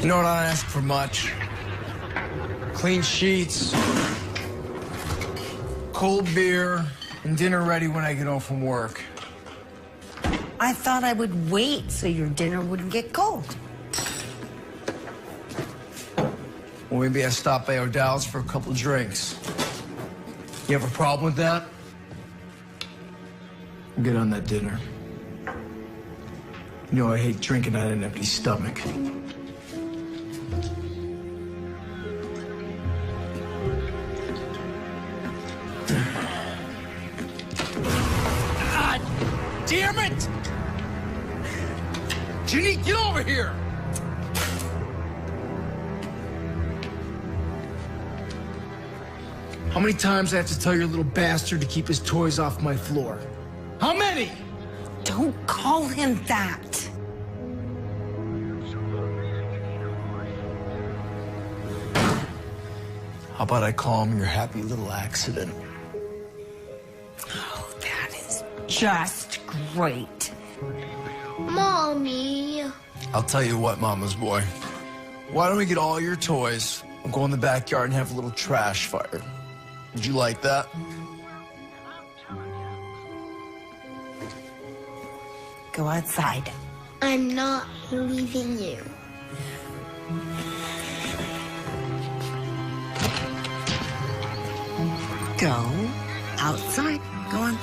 You know what, I don't ask for much. Clean sheets, cold beer, and dinner ready when I get home from work. I thought I would wait so your dinner wouldn't get cold. Well, maybe I stop by O'Dowd's for a couple drinks. You have a problem with that? Get on that dinner. You know I hate drinking on an empty stomach. God damn it! Ginny, get over here! How many times I have to tell your little bastard to keep his toys off my floor? How many? Don't call him that. How about I call him your happy little accident? Oh, that is just great. Mommy. I'll tell you what, Mama's boy. Why don't we get all your toys and go in the backyard and have a little trash fire? Would you like that? Go outside. I'm not leaving you. Go outside. Go on.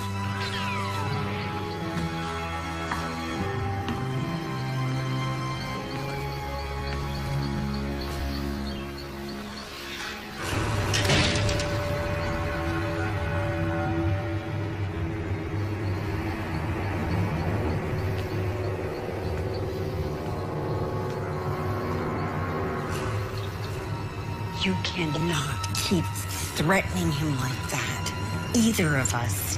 You cannot keep threatening him like that. Either of us.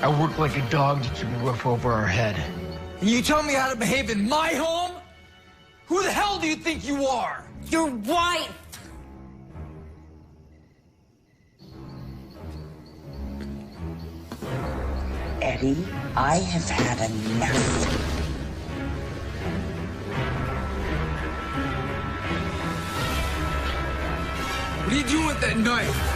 I work like a dog to keep a roof over our head. And you tell me how to behave in my home? Who the hell do you think you are? Your wife! Eddie, I have had enough. What are you doing with that knife?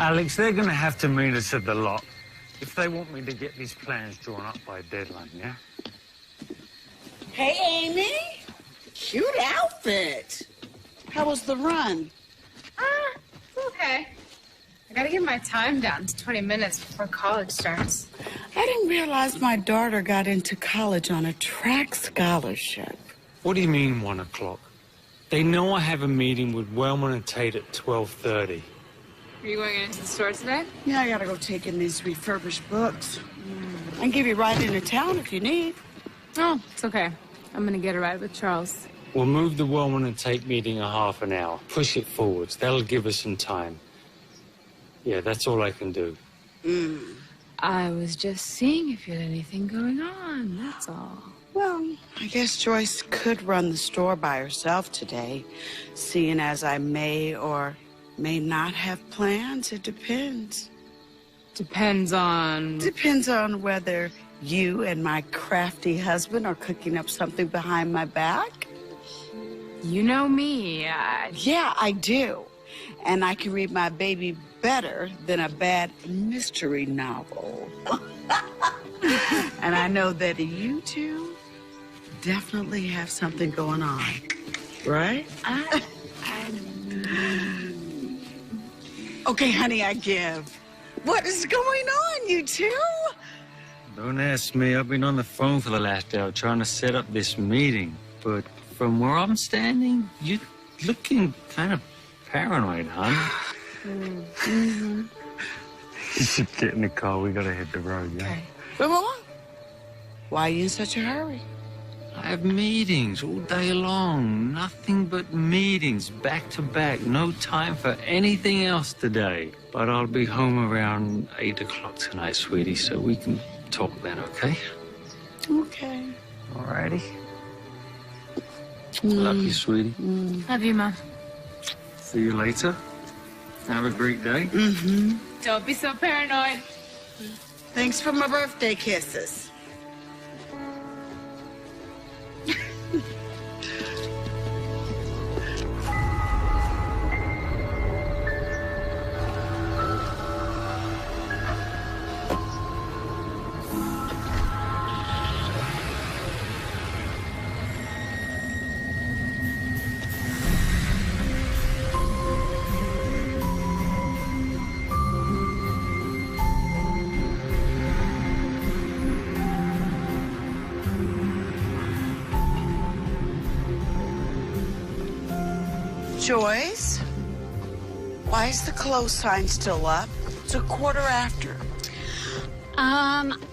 Alex, they're going to have to meet us at the lot if they want me to get these plans drawn up by deadline, yeah? Hey, Amy. Cute outfit. How was the run? It's okay. I gotta get my time down to 20 minutes before college starts. I didn't realize my daughter got into college on a track scholarship. What do you mean, 1 o'clock? They know I have a meeting with Wellman and Tate at 12:30. Are you going into the store today? Yeah, I gotta go take in these refurbished books. I can give you a ride into town if you need. Oh, it's okay. I'm gonna get a ride with Charles. We'll move the Wellman and Tate meeting a half an hour. Push it forwards. That'll give us some time. Yeah, that's all I can do. I was just seeing if you had anything going on, that's all. Well, I guess Joyce could run the store by herself today, seeing as I may or may not have plans. It depends. Depends on... Depends on whether you and my crafty husband are cooking up something behind my back. You know me. Yeah, I do. And I can read my baby better than a bad mystery novel. And I know that you two definitely have something going on, right? Okay, honey, I give. What is going on, you two? Don't ask me. I've been on the phone for the last hour trying to set up this meeting. But from where I'm standing, you're looking kind of paranoid, hon. You should get in the car. We gotta hit the road, yeah? Okay. Come on. Why are you in such a hurry? I have meetings all day long. Nothing but meetings, back to back. No time for anything else today. But I'll be home around 8 o'clock tonight, sweetie, so we can talk then, okay? Okay. All righty. Love you, sweetie. Love you, Mom. See you later. Have a great day. Don't be so paranoid. Thanks for my birthday kisses. Joyce, why is the close sign still up? It's 1:15.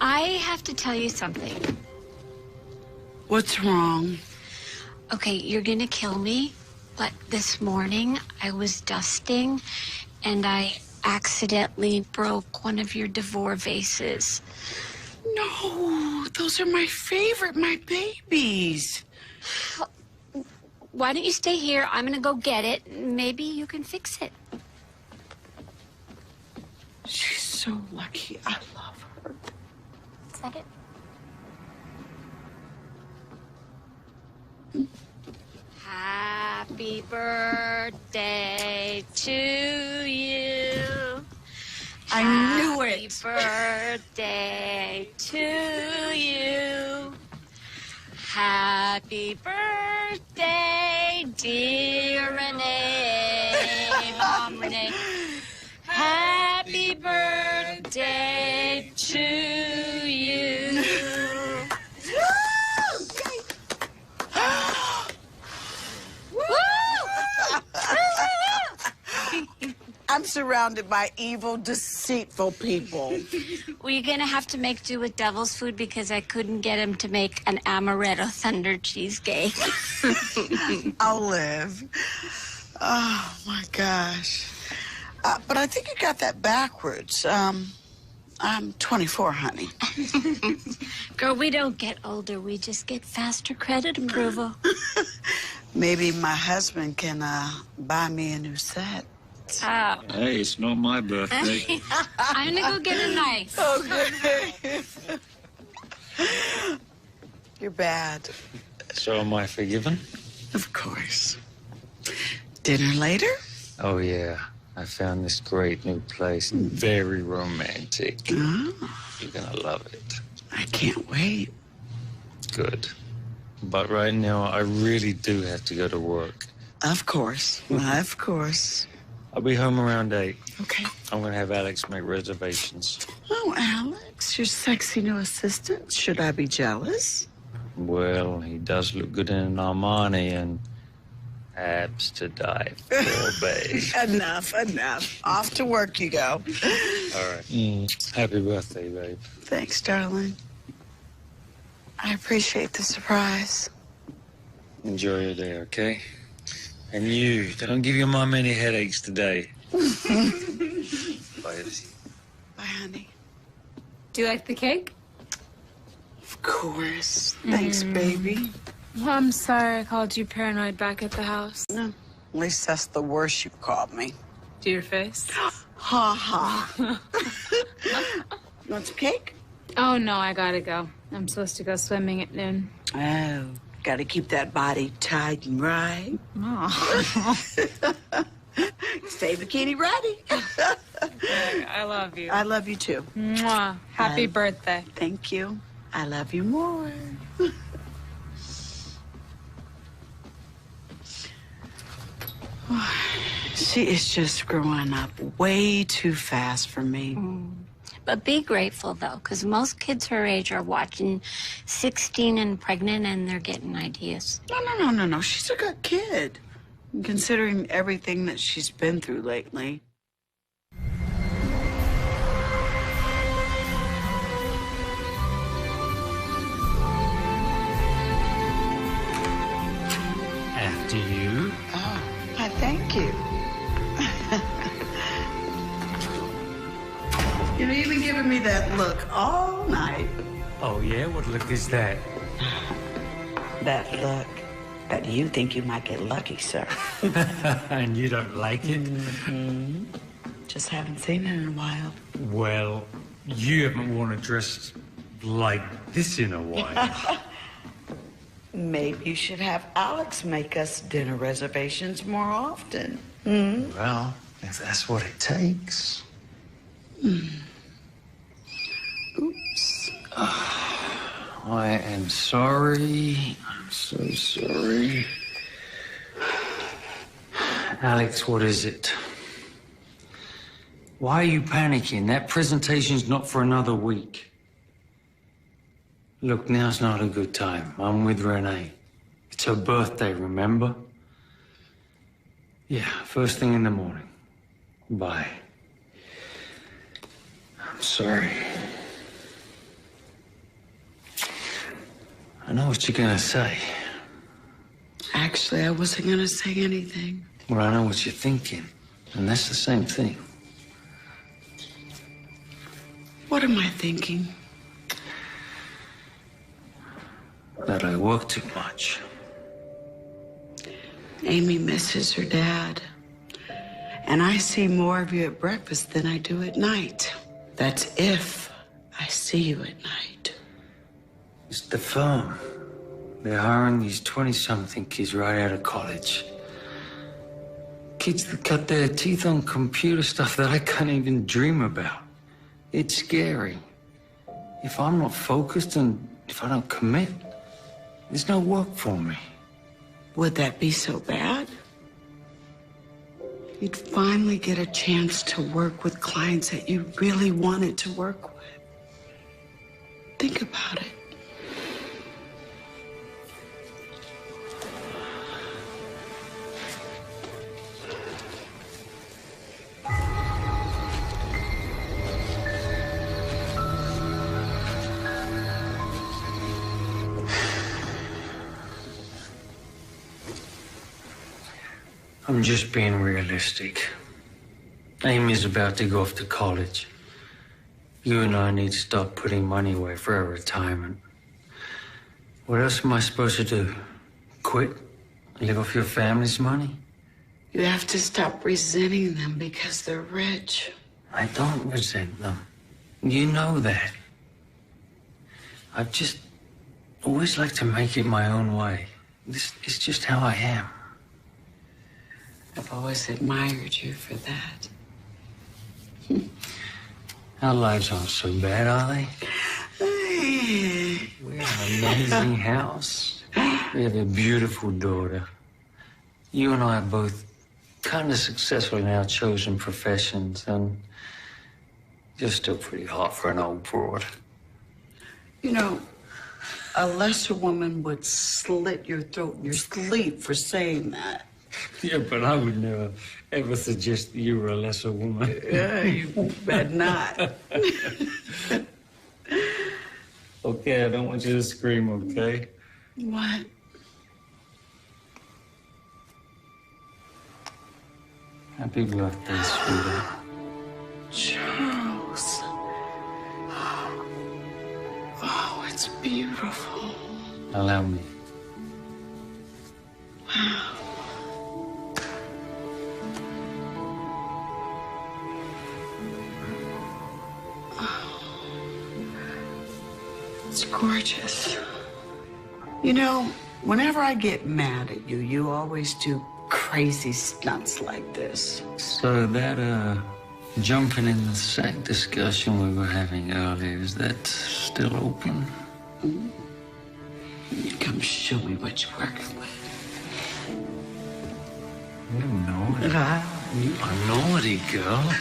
I have to tell you something. What's wrong? Okay, you're gonna kill me, but this morning I was dusting and I accidentally broke one of your Devore vases. No, those are my favorite, my babies. Why don't you stay here? I'm gonna go get it. Maybe you can fix it. She's so lucky. I love her. Is that it? Happy birthday to you. I knew it. Happy birthday to you. Happy birthday, dear Renee. Mom, Renee. Happy birthday to you. I'm surrounded by evil, deceitful people. We're gonna have to make do with devil's food because I couldn't get him to make an amaretto thunder cheesecake. I'll live. Oh, my gosh. But I think you got that backwards. I'm 24, honey. Girl, we don't get older. We just get faster credit approval. Maybe my husband can buy me a new set. Oh. Hey, it's not my birthday. I'm gonna go get a knife. Okay. You're bad. So am I forgiven? Of course. Dinner later? Oh, yeah. I found this great new place. Very romantic. Oh, You're gonna love it. I can't wait. Good. But right now, I really do have to go to work. Of course. Of course. I'll be home around 8. Okay. I'm gonna have Alex make reservations. Oh, Alex, your sexy new assistant. Should I be jealous? Well, he does look good in an Armani and abs to die for, babe. Enough. Off to work you go. All right. Happy birthday, babe. Thanks, darling. I appreciate the surprise. Enjoy your day, okay? And you, don't give your mom any headaches today. Bye, Izzy. Bye, honey. Do you like the cake? Of course. Thanks, baby. Well, I'm sorry I called you paranoid back at the house. No, at least that's the worst you've called me. To your face? Ha ha. You want some cake? Oh, no, I gotta go. I'm supposed to go swimming at noon. Oh, gotta keep that body tight and right. Oh. Stay bikini ready. I love you. I love you too. Mwah. Happy birthday. Thank you. I love you more. She is just growing up way too fast for me. But be grateful, though, because most kids her age are watching 16 and Pregnant, and they're getting ideas. No. She's a good kid, considering everything that she's been through lately. After you. Oh, I thank you. You've even given me that look all night. Oh, yeah? What look is that? That look that you think you might get lucky, sir. And you don't like it? Just haven't seen it in a while. Well, you haven't worn a dress like this in a while. Maybe you should have Alex make us dinner reservations more often. Well, if that's what it takes. Oops. I am sorry. I'm so sorry. Alex, what is it? Why are you panicking? That presentation's not for another week. Look, now's not a good time. I'm with Renee. It's her birthday, remember? Yeah, first thing in the morning. Bye. I'm sorry. I know what you're gonna say. Actually, I wasn't gonna say anything. Well, I know what you're thinking, and that's the same thing. What am I thinking? That I work too much. Amy misses her dad. And I see more of you at breakfast than I do at night. That's if I see you at night. It's the firm. They're hiring these 20-something kids right out of college. Kids that cut their teeth on computer stuff that I can't even dream about. It's scary. If I'm not focused and if I don't commit, there's no work for me. Would that be so bad? You'd finally get a chance to work with clients that you really wanted to work with. Think about it. I'm just being realistic. Amy's about to go off to college. You and I need to start putting money away for our retirement. What else am I supposed to do? Quit? Live off your family's money? You have to stop resenting them because they're rich. I don't resent them. You know that. I've just always liked to make it my own way. This is just how I am. I've always admired you for that. Our lives aren't so bad, are they? We have an amazing house. We have a beautiful daughter. You and I are both kind of successful in our chosen professions, and you're still pretty hot for an old broad. You know, a lesser woman would slit your throat in your sleep for saying that. Yeah, but I would never, ever suggest that you were a lesser woman. Yeah, you bet not. Okay, I don't want you to scream, okay? What? Happy birthday, sweetheart. Charles. Oh, it's beautiful. Allow me. Wow. It's gorgeous. You know, whenever I get mad at you, you always do crazy stunts like this. So that, jumping in the sack discussion we were having earlier, is that still open? Come show me what you're working with. You know it. You are a naughty girl.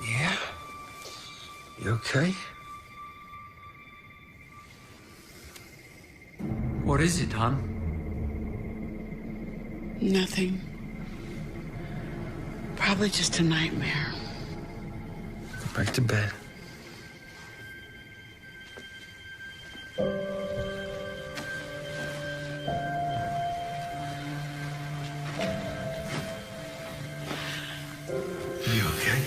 Yeah? You okay? What is it, hon? Nothing. Probably just a nightmare. Go back to bed. You okay?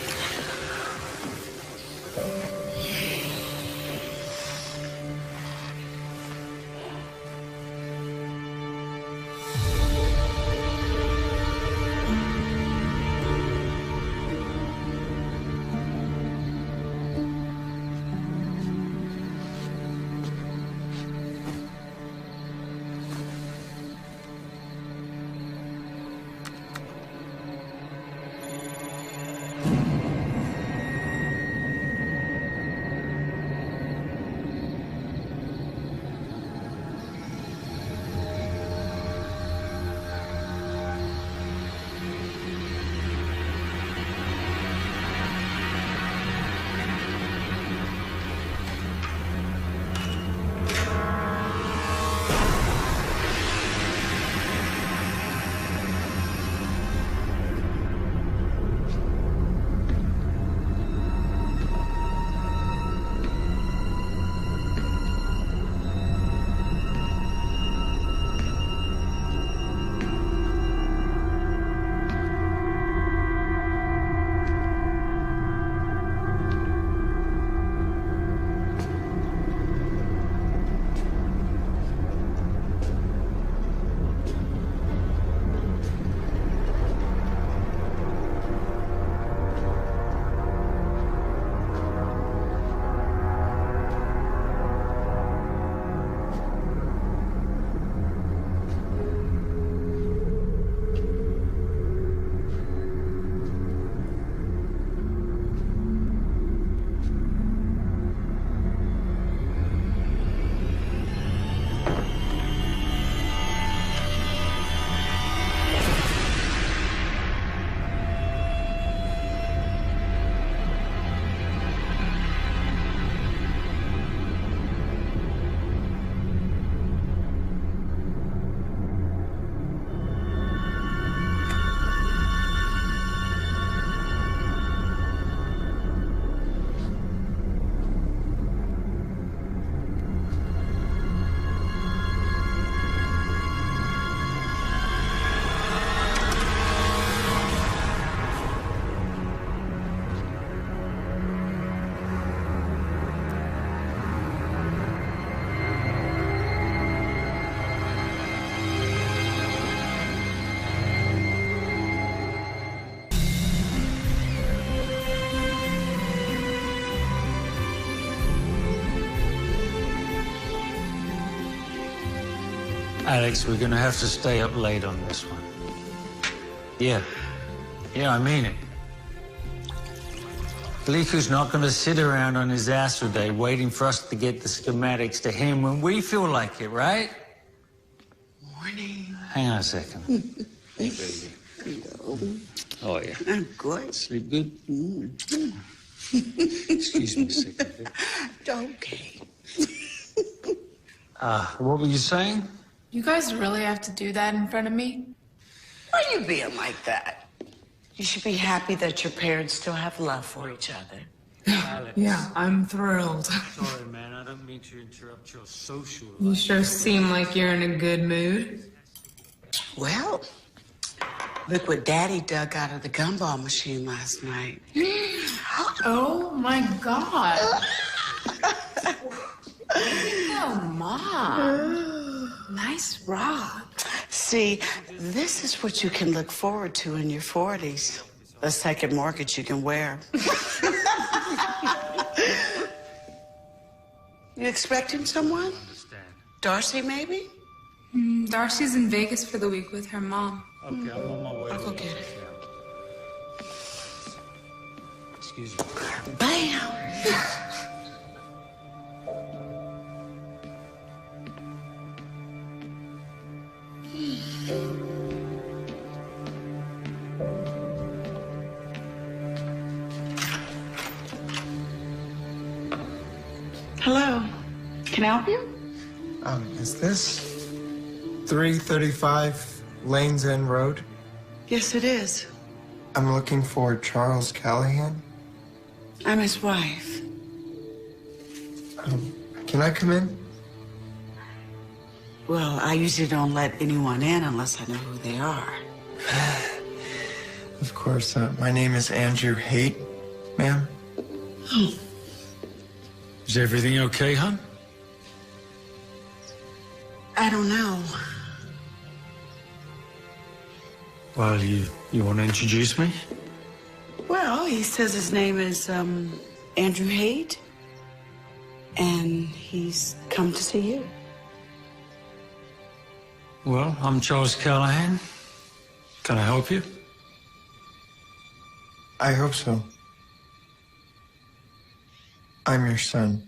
Alex, we're gonna have to stay up late on this one. Yeah, I mean it. Liku's not gonna sit around on his ass all day waiting for us to get the schematics to him when we feel like it, right? Morning. Hang on a second. Hey, baby. Hello. How are you? I'm good. Sleep good? Excuse me a second. Okay. What were you saying? You guys really have to do that in front of me? Why are you being like that? You should be happy that your parents still have love for each other. Alex. Yeah, I'm thrilled. Sorry, man. I don't mean to interrupt your social life. You sure seem like you're in a good mood. Well, look what Daddy dug out of the gumball machine last night. Oh my God. Oh, Mom. Nice rock. See, this is what you can look forward to in your 40s. A second mortgage you can wear. You expecting someone? Darcy, maybe? Darcy's in Vegas for the week with her mom. Okay, I'm on my way. I'll go get it. Excuse me. Bam! Hello. Can I help you? Is this 335 Lanes End Road? Yes, it is. I'm looking for Charles Callahan. I'm his wife. Can I come in? Well, I usually don't let anyone in unless I know who they are. Of course. My name is Andrew Haight, ma'am. Is everything okay, hon? I don't know. Well, you want to introduce me? Well, he says his name is Andrew Haight, and he's come to see you. Well, I'm Charles Callahan. Can I help you? I hope so. I'm your son.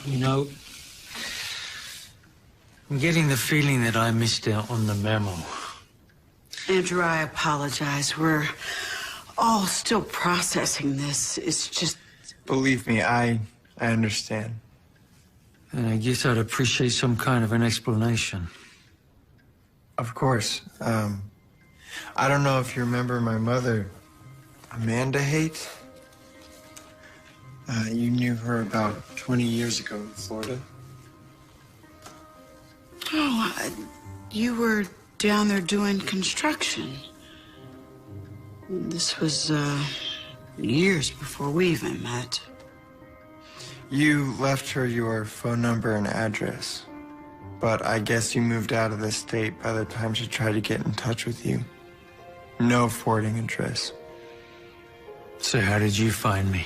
You know, I'm getting the feeling that I missed out on the memo. Andrew, I apologize. We're all still processing this. It's just... Believe me, I understand. And I guess I'd appreciate some kind of an explanation. Of course. I don't know if you remember my mother, Amanda Haight. You knew her about 20 years ago in Florida. Oh, you were down there doing construction. This was, years before we even met. You left her your phone number and address, but I guess you moved out of the state by the time she tried to get in touch with you. No forwarding address. So how did you find me?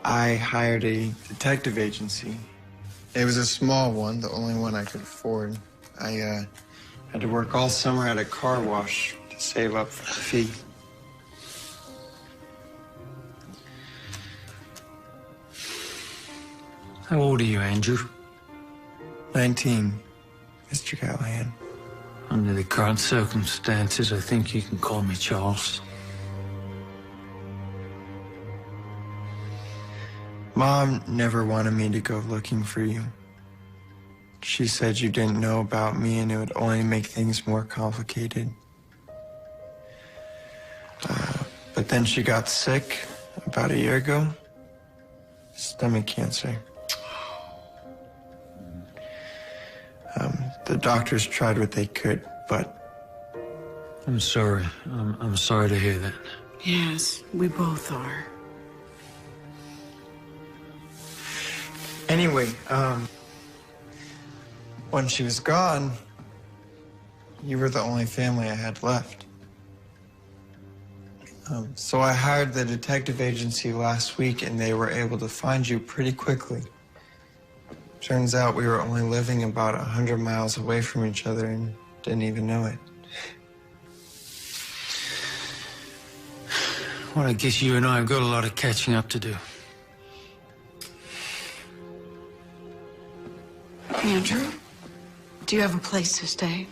I hired a detective agency. It was a small one, the only one I could afford. I had to work all summer at a car wash to save up for the fee. How old are you, Andrew? 19, Mr. Callahan. Under the current circumstances, I think you can call me Charles. Mom never wanted me to go looking for you. She said you didn't know about me and it would only make things more complicated. But then she got sick about a year ago. Stomach cancer. The doctors tried what they could, but... I'm sorry. I'm sorry to hear that. Yes, we both are. Anyway, when she was gone, you were the only family I had left. So I hired the detective agency last week, and they were able to find you pretty quickly. Turns out we were only living about 100 miles away from each other and didn't even know it. Well, I guess you and I have got a lot of catching up to do. Andrew, do you have a place to stay?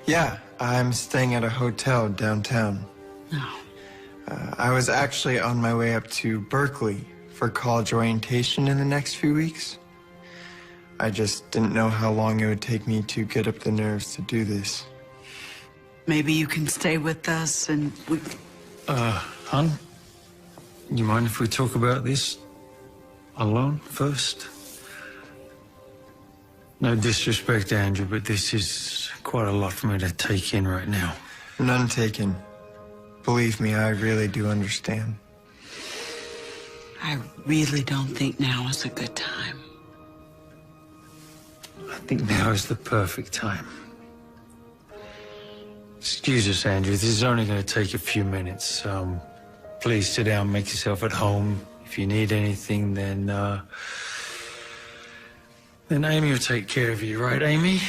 Yeah, I'm staying at a hotel downtown. No. I was actually on my way up to Berkeley for college orientation in the next few weeks. I just didn't know how long it would take me to get up the nerves to do this. Maybe you can stay with us and we... Hon, you mind if we talk about this alone first? No disrespect, Andrew, but this is quite a lot for me to take in right now. None taken. Believe me, I really do understand. I really don't think now is a good time. I think now is the perfect time. Excuse us, Andrew. This is only going to take a few minutes. Please sit down, make yourself at home. If you need anything, then Amy will take care of you, right, Amy?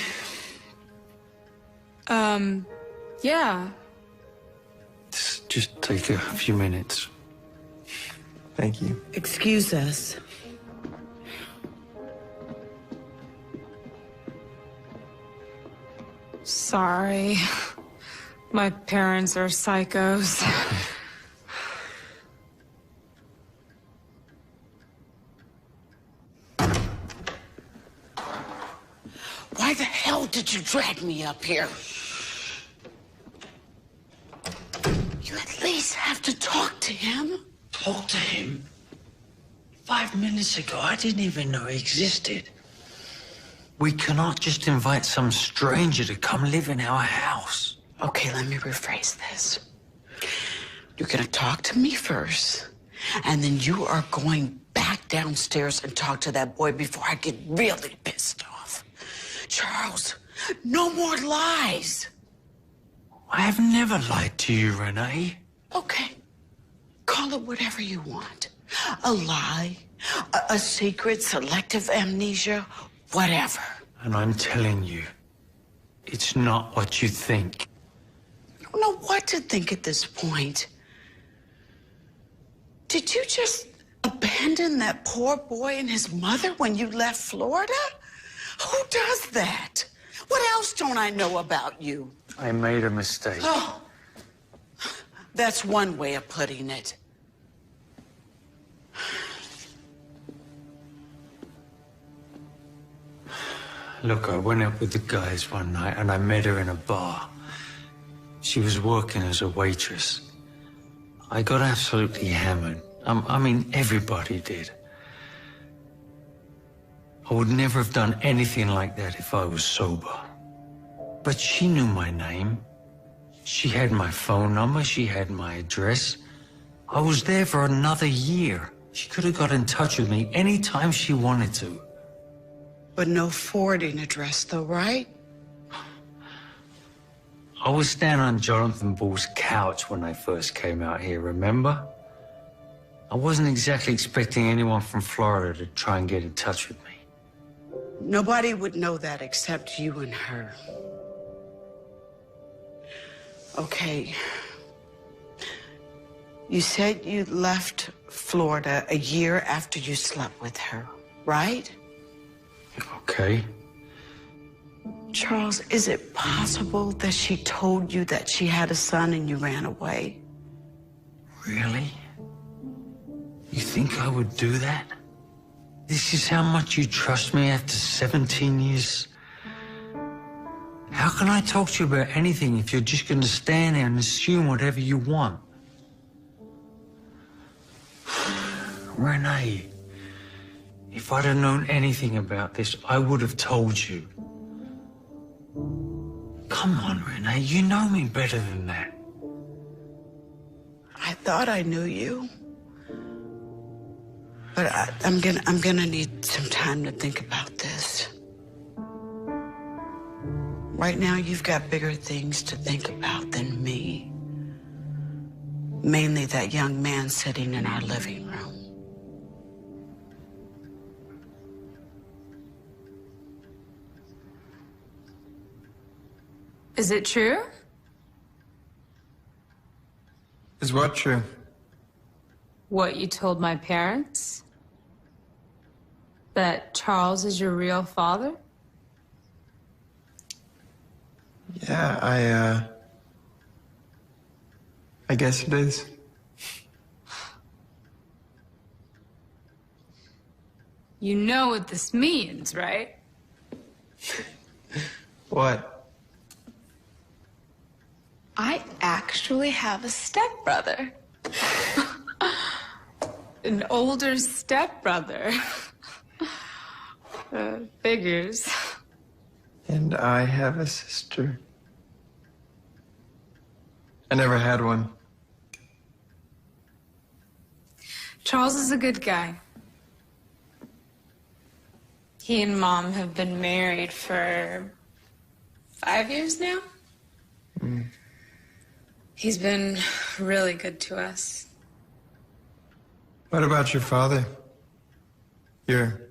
Yeah. Just take a few minutes. Thank you. Excuse us. Sorry. My parents are psychos. Why the hell did you drag me up here? You at least have to talk to him. Talk to him? 5 minutes ago, I didn't even know he existed. We cannot just invite some stranger to come live in our house. Okay, let me rephrase this. You're gonna talk to me first, and then you are going back downstairs and talk to that boy before I get really pissed off. Charles, no more lies. I have never lied to you, Renee. Okay, call it whatever you want. A lie, a secret, selective amnesia, whatever. And I'm telling you, it's not what you think. I don't know what to think at this point. Did you just abandon that poor boy and his mother when you left Florida? Who does that? What else don't I know about you? I made a mistake. Oh, that's one way of putting it. Look, I went out with the guys one night and I met her in a bar. She was working as a waitress. I got absolutely hammered. I mean, everybody did. I would never have done anything like that if I was sober. But she knew my name. She had my phone number. She had my address. I was there for another year. She could have got in touch with me anytime she wanted to. But no forwarding address, though, right? I was standing on Jonathan Bull's couch when I first came out here, remember? I wasn't exactly expecting anyone from Florida to try and get in touch with me. Nobody would know that except you and her. Okay. You said you left Florida a year after you slept with her, right? Okay. Charles, is it possible that she told you that she had a son and you ran away? Really? You think I would do that? This is how much you trust me after 17 years? How can I talk to you about anything if you're just going to stand there and assume whatever you want? Renee, if I'd have known anything about this, I would have told you. Come on, Renee, you know me better than that. I thought I knew you. But I'm gonna need some time to think about this. Right now, you've got bigger things to think about than me. Mainly that young man sitting in our living room. Is it true? Is what true? What you told my parents? That Charles is your real father? Yeah, I guess it is. You know what this means, right? What? I actually have a stepbrother. An older stepbrother. Figures. And I have a sister. I never had one. Charles is a good guy. He and Mom have been married for 5 years now. He's been really good to us. What about your father? Your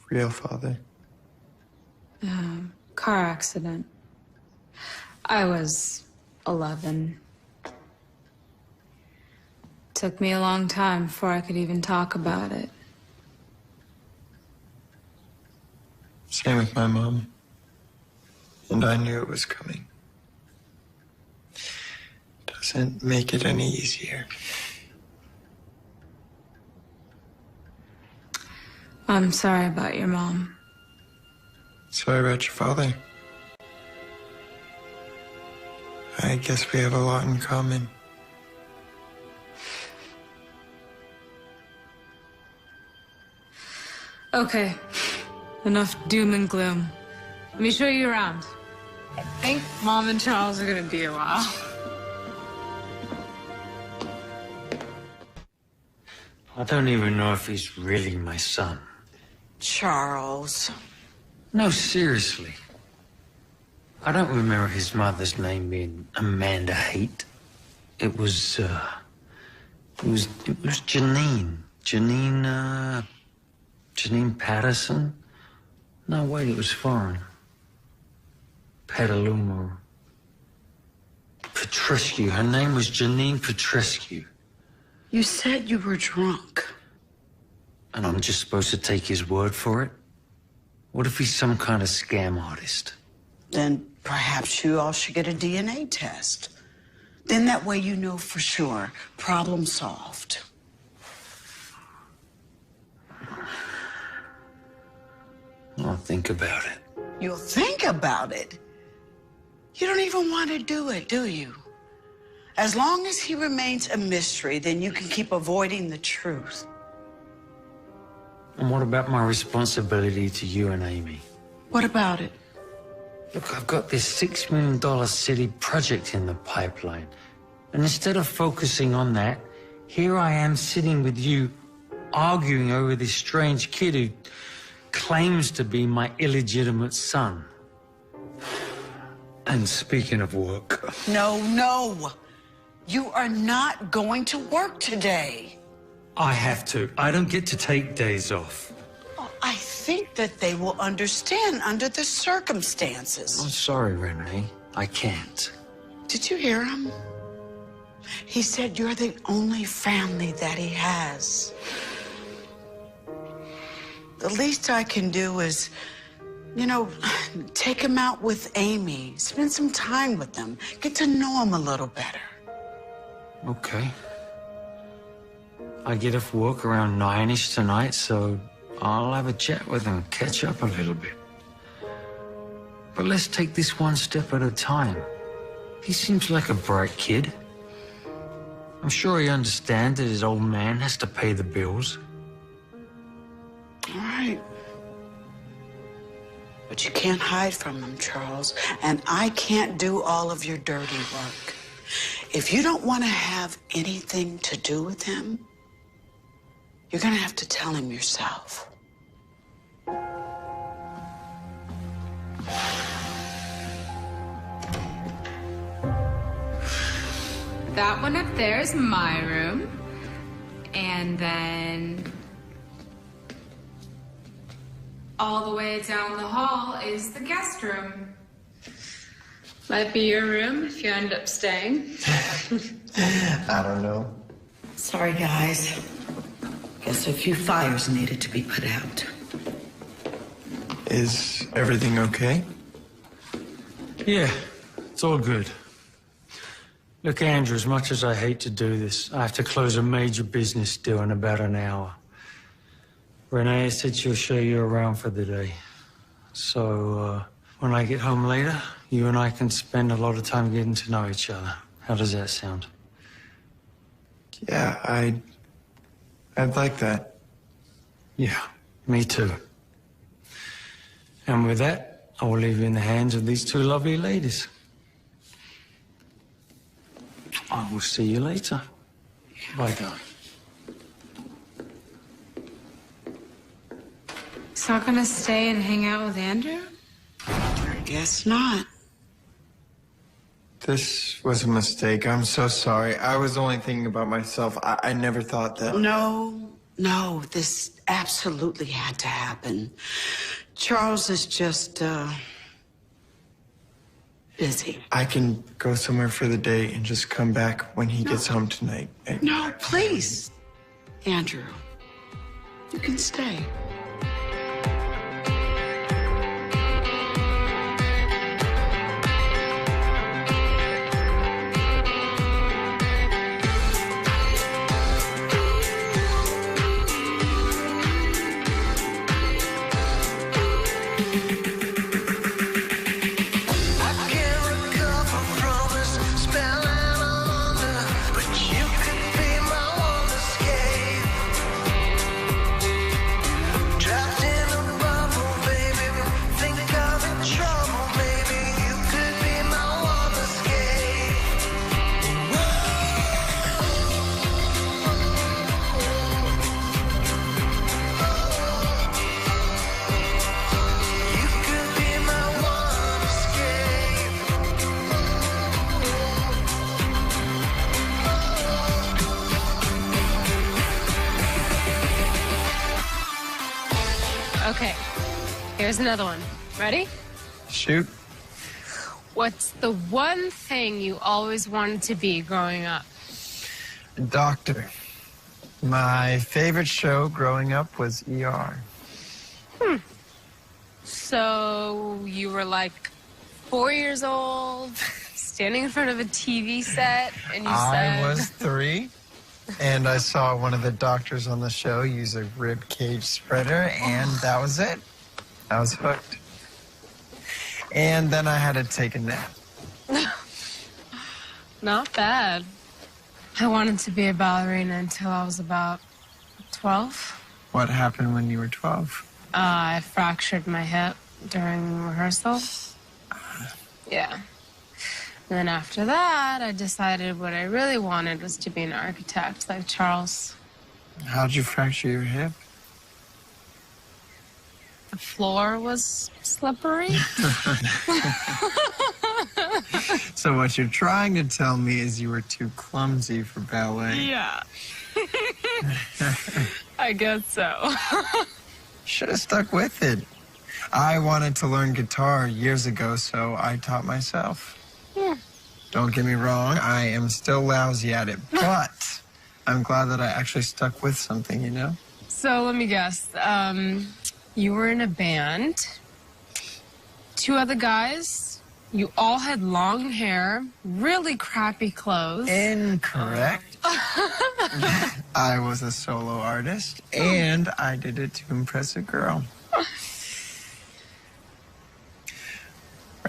real father? Car accident. I was 11. Took me a long time before I could even talk about it. Same with my mom. And I knew it was coming. Doesn't make it any easier. I'm sorry about your mom. Sorry about your father. I guess we have a lot in common. Okay, enough doom and gloom. Let me show you around. I think Mom and Charles are gonna be a while. I don't even know if he's really my son. Charles. No, seriously. I don't remember his mother's name being Amanda Haight. It was Janine. Janine Patterson? No, wait, it was foreign. Petaluma. Petrescu. Her name was Janine Petrescu. You said you were drunk. And I'm just supposed to take his word for it? What if he's some kind of scam artist? Then perhaps you all should get a DNA test. Then that way you know for sure. Problem solved. I'll think about it. You'll think about it? You don't even want to do it, do you? As long as he remains a mystery, then you can keep avoiding the truth. And what about my responsibility to you and Amy? What about it? Look, I've got this $6 million city project in the pipeline. And instead of focusing on that, here I am sitting with you, arguing over this strange kid who claims to be my illegitimate son. And speaking of work... No. You are not going to work today. I have to. I don't get to take days off. Well, I think that they will understand under the circumstances. I'm sorry, Renee. I can't. Did you hear him? He said you're the only family that he has. The least I can do is, take him out with Amy. Spend some time with them. Get to know him a little better. Okay. I get off work around 9-ish tonight, so I'll have a chat with him, catch up a little bit. But let's take this one step at a time. He seems like a bright kid. I'm sure he understands that his old man has to pay the bills. All right. But you can't hide from him, Charles. And I can't do all of your dirty work. if you don't want to have anything to do with him, you're going to have to tell him yourself. That one up there is my room. And then all the way down the hall is the guest room. Might be your room if you end up staying. I don't know. Sorry, guys. Guess a few fires needed to be put out. Is everything okay? Yeah, it's all good. Look, Andrew, as much as I hate to do this, I have to close a major business deal in about an hour. Renee said she'll show you around for the day. So, when I get home later, you and I can spend a lot of time getting to know each other. How does that sound? Yeah, I'd like that. Yeah, me too. And with that, I will leave you in the hands of these two lovely ladies. I will see you later. Bye, darling. So not gonna stay and hang out with Andrew? I guess not. This was a mistake. I'm so sorry. I was only thinking about myself. I never thought that. No, this absolutely had to happen. Charles is just, busy. I can go somewhere for the day and just come back when he gets home tonight. No, please. Andrew, you can stay. Okay, here's another one. Ready? Shoot. What's the one thing you always wanted to be growing up? Doctor. My favorite show growing up was ER. So you were like 4 years old, standing in front of a TV set, and you said... I was 3, and I saw one of the doctors on the show use a rib cage spreader, and that was it. I was hooked. And then I had to take a nap. Not bad. I wanted to be a ballerina until I was about 12. What happened when you were 12? I fractured my hip during rehearsal. Yeah. And then after that, I decided what I really wanted was to be an architect like Charles. How'd you fracture your hip? The floor was slippery. So what you're trying to tell me is you were too clumsy for ballet. Yeah. I guess so. Should have stuck with it. I wanted to learn guitar years ago, so I taught myself. Don't get me wrong, I am still lousy at it, but I'm glad that I actually stuck with something, you know? So let me guess. You were in a band. 2 other guys. You all had long hair, really crappy clothes. Incorrect. I was a solo artist, and I did it to impress a girl.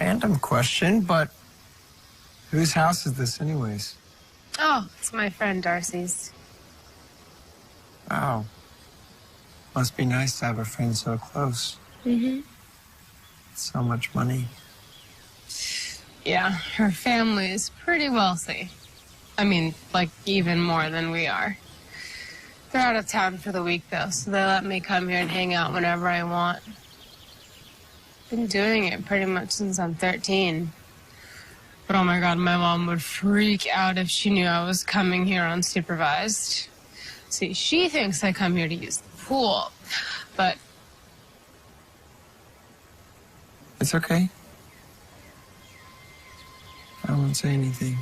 Random question, but whose house is this anyways? Oh, it's my friend Darcy's. Wow. Must be nice to have a friend so close. Mm-hmm. So much money. Yeah, her family is pretty wealthy. I mean, like, even more than we are. They're out of town for the week, though, so they let me come here and hang out whenever I want. Been doing it pretty much since I'm 13. But oh my God, my mom would freak out if she knew I was coming here unsupervised. See, she thinks I come here to use the pool, but... It's okay. I won't say anything.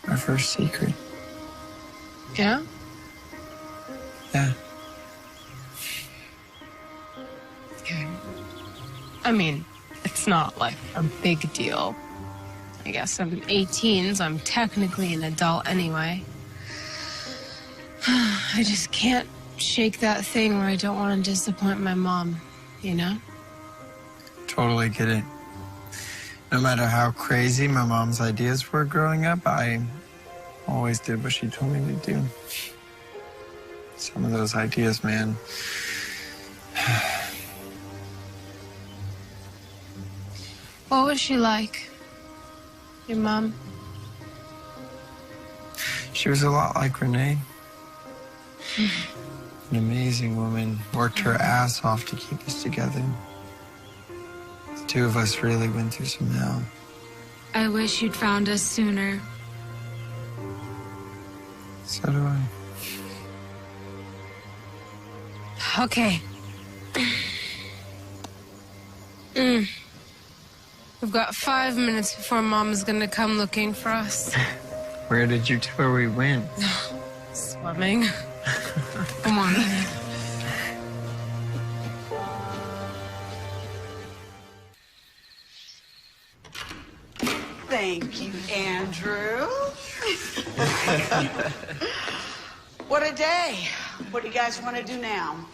Our first secret. Yeah? Yeah. Okay. I mean, it's not like a big deal. I guess I'm 18, so I'm technically an adult anyway. I just can't shake that thing where I don't want to disappoint my mom, you know? Totally get it. No matter how crazy my mom's ideas were growing up, I always did what she told me to do. Some of those ideas, man. What was she like? Your mom? She was a lot like Renee. An amazing woman. Worked her ass off to keep us together. The two of us really went through some hell. I wish you'd found us sooner. So do I. Okay. We've got 5 minutes before Mom's gonna come looking for us. Where did you tell her we went? Swimming. Come on. Thank you, Andrew. What a day. What do you guys want to do now?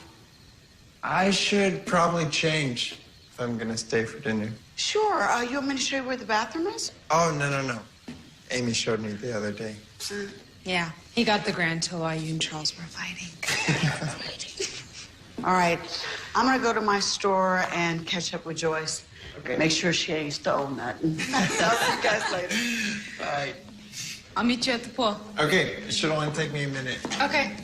I should probably change if I'm gonna stay for dinner. Sure. You want me to show you where the bathroom is? Oh, no. Amy showed me the other day. Yeah, he got the grand tour while you and Charles were fighting. All right. I'm going to go to my store and catch up with Joyce. Okay. Make sure she ain't stole nothing. I'll see you guys later. Bye. I'll meet you at the pool. Okay, it should only take me a minute. Okay.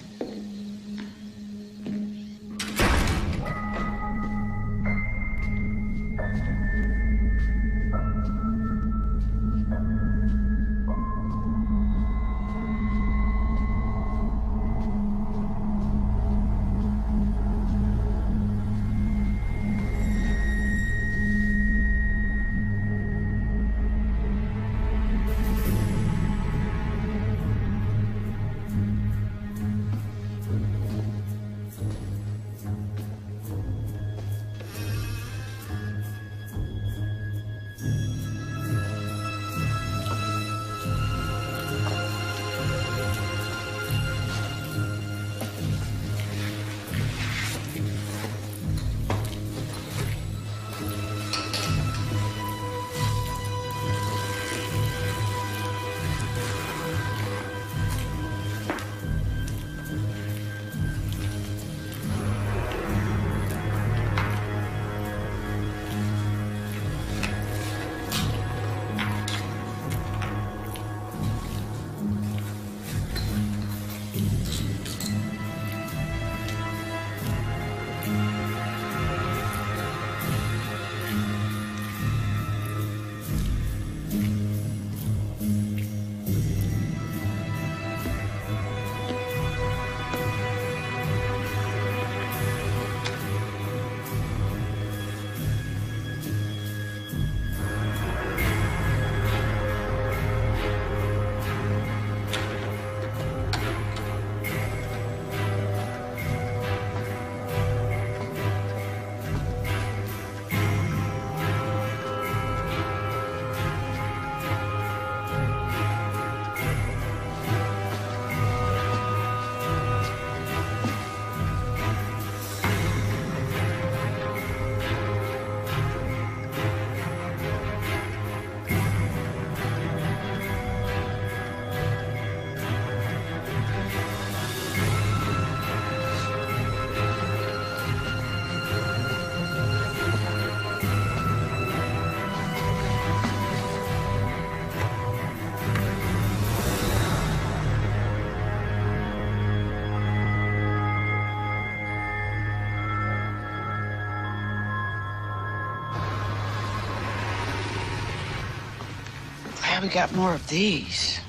glad we got more of these.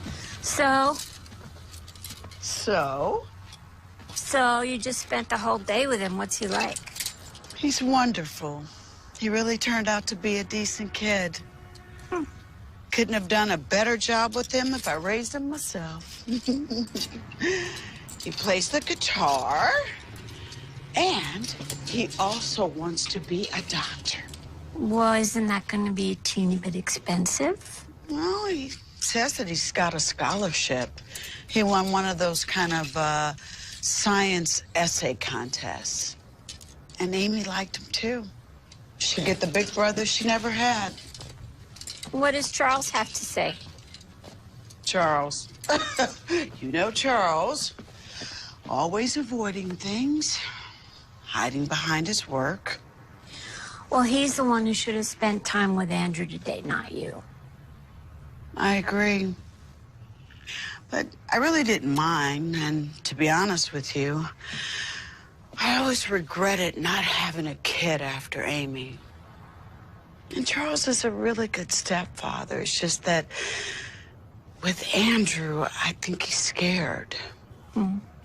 So? So? So you just spent the whole day with him. What's he like? He's wonderful. He really turned out to be a decent kid. Couldn't have done a better job with him if I raised him myself. He plays the guitar, and he also wants to be a doctor. Well, isn't that going to be a teeny bit expensive? Well, he says that he's got a scholarship. He won one of those kind of science essay contests. And Amy liked him, too. She'd get the big brother she never had. What does Charles have to say? Charles. You know Charles. Always avoiding things, hiding behind his work. Well, he's the one who should have spent time with Andrew today, not you. I agree. But I really didn't mind, and to be honest with you, I always regretted not having a kid after Amy. And Charles is a really good stepfather. It's just that with Andrew, I think he's scared.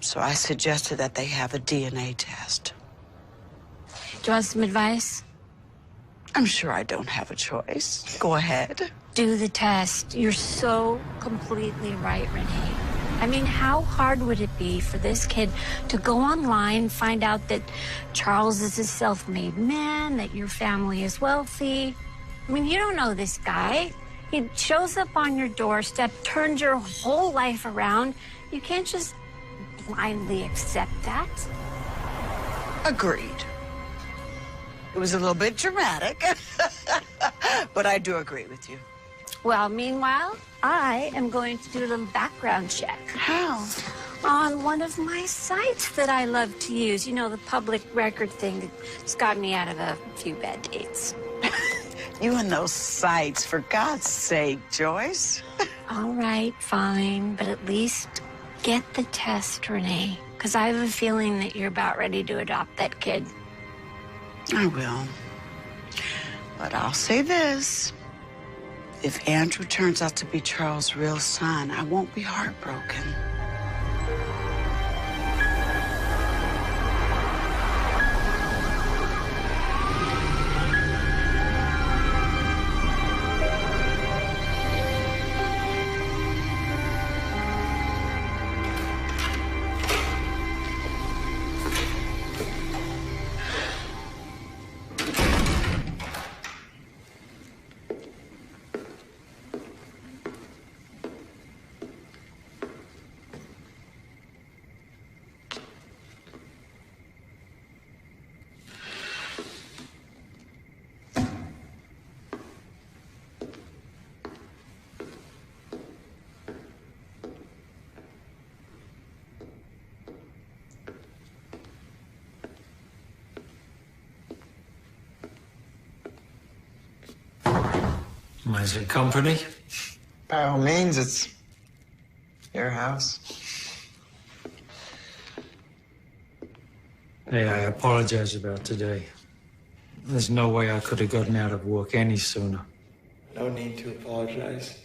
So I suggested that they have a DNA test. Do you want some advice? I'm sure I don't have a choice. Go ahead. Do the test. You're so completely right, Renee. I mean, how hard would it be for this kid to go online, find out that Charles is a self-made man, that your family is wealthy? I mean, you don't know this guy. He shows up on your doorstep, turns your whole life around. You can't just blindly accept that. Agreed. It was a little bit dramatic, but I do agree with you. Well, meanwhile, I am going to do a little background check. How? On one of my sites that I love to use. You know, the public record thing that's got me out of a few bad dates. You and those sites, for God's sake, Joyce. All right, fine, but at least get the test, Renee, because I have a feeling that you're about ready to adopt that kid. I will. But I'll say this. If Andrew turns out to be Charles' real son, I won't be heartbroken. Is it company? By all means, it's your house. Hey, I apologize about today. There's no way I could have gotten out of work any sooner. No need to apologize.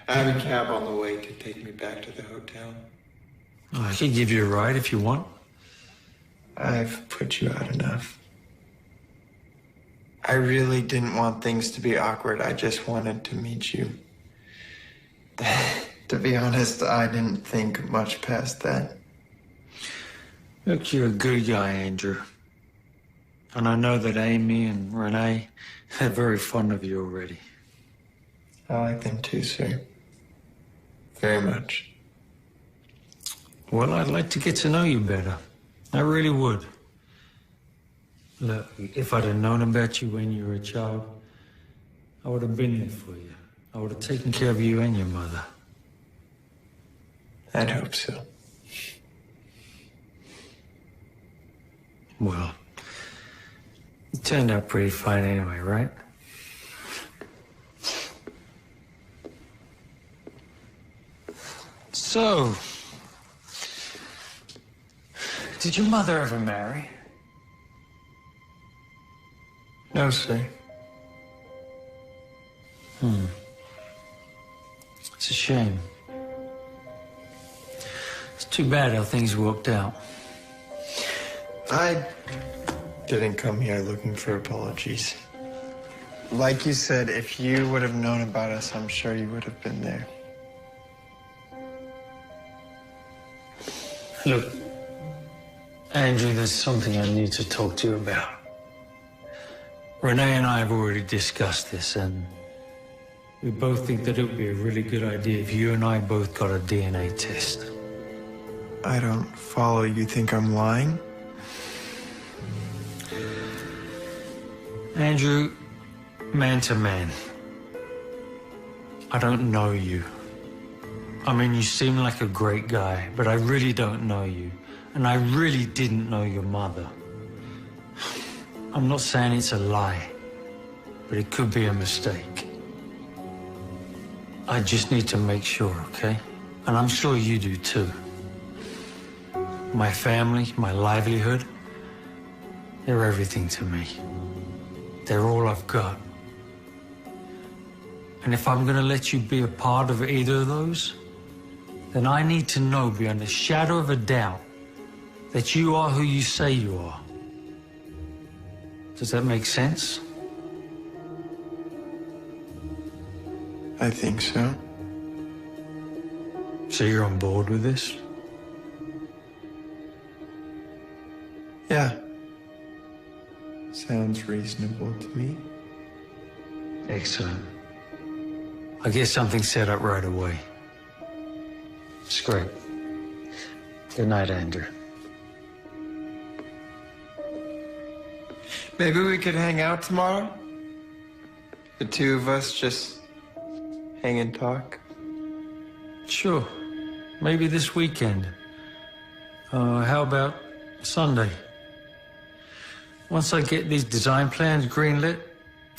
I have a cab on the way to take me back to the hotel. I can give you a ride if you want. I've put you out enough. I really didn't want things to be awkward. I just wanted to meet you. To be honest, I didn't think much past that. Look, you're a good guy, Andrew. And I know that Amy and Renee are very fond of you already. I like them too, sir. Very much. Well, I'd like to get to know you better. I really would. Look, if I'd have known about you when you were a child, I would have been there for you. I would have taken care of you and your mother. I'd hope so. Well, it turned out pretty fine anyway, right? So, did your mother ever marry? No, sir. It's a shame. It's too bad how things worked out. I didn't come here looking for apologies. Like you said, if you would have known about us, I'm sure you would have been there. Look, Andrew, there's something I need to talk to you about. Renee and I have already discussed this, and we both think that it would be a really good idea if you and I both got a DNA test. I don't follow. You think I'm lying? Andrew, man to man, I don't know you. I mean, you seem like a great guy, but I really don't know you. And I really didn't know your mother. I'm not saying it's a lie, but it could be a mistake. I just need to make sure, okay? And I'm sure you do too. My family, my livelihood, they're everything to me. They're all I've got. And if I'm gonna let you be a part of either of those, then I need to know beyond a shadow of a doubt that you are who you say you are. Does that make sense? I think so. So you're on board with this? Yeah. Sounds reasonable to me. Excellent. I'll get something set up right away. It's great. Good night, Andrew. Maybe we could hang out tomorrow? The two of us just hang and talk? Sure. Maybe this weekend. How about Sunday? Once I get these design plans greenlit,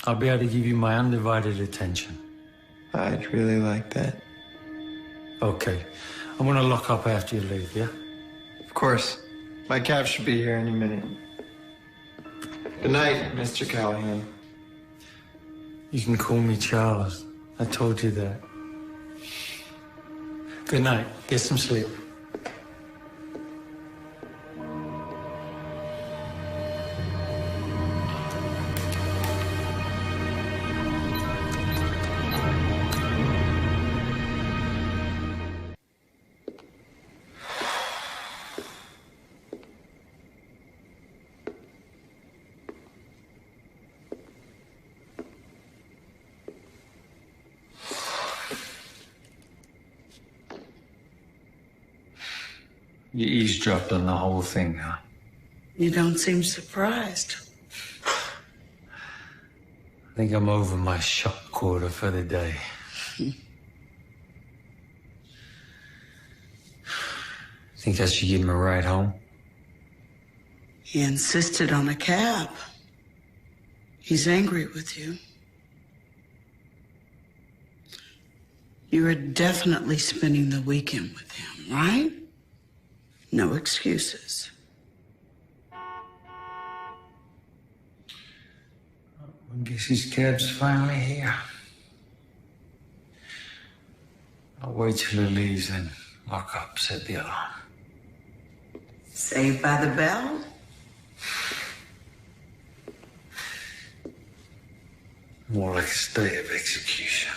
I'll be able to give you my undivided attention. I'd really like that. Okay. I'm gonna lock up after you leave, yeah? Of course. My cab should be here any minute. Good night, Mr. Callahan. You can call me Charles. I told you that. Good night. Get some sleep. You eavesdropped on the whole thing, huh? You don't seem surprised. I think I'm over my shock quarter for the day. Think I should give him a ride home? He insisted on a cab. He's angry with you. You are definitely spending the weekend with him, right? No excuses. I guess his cab's finally here. I'll wait till he leaves and lock up, set the alarm. Saved by the bell? More like a stay of execution.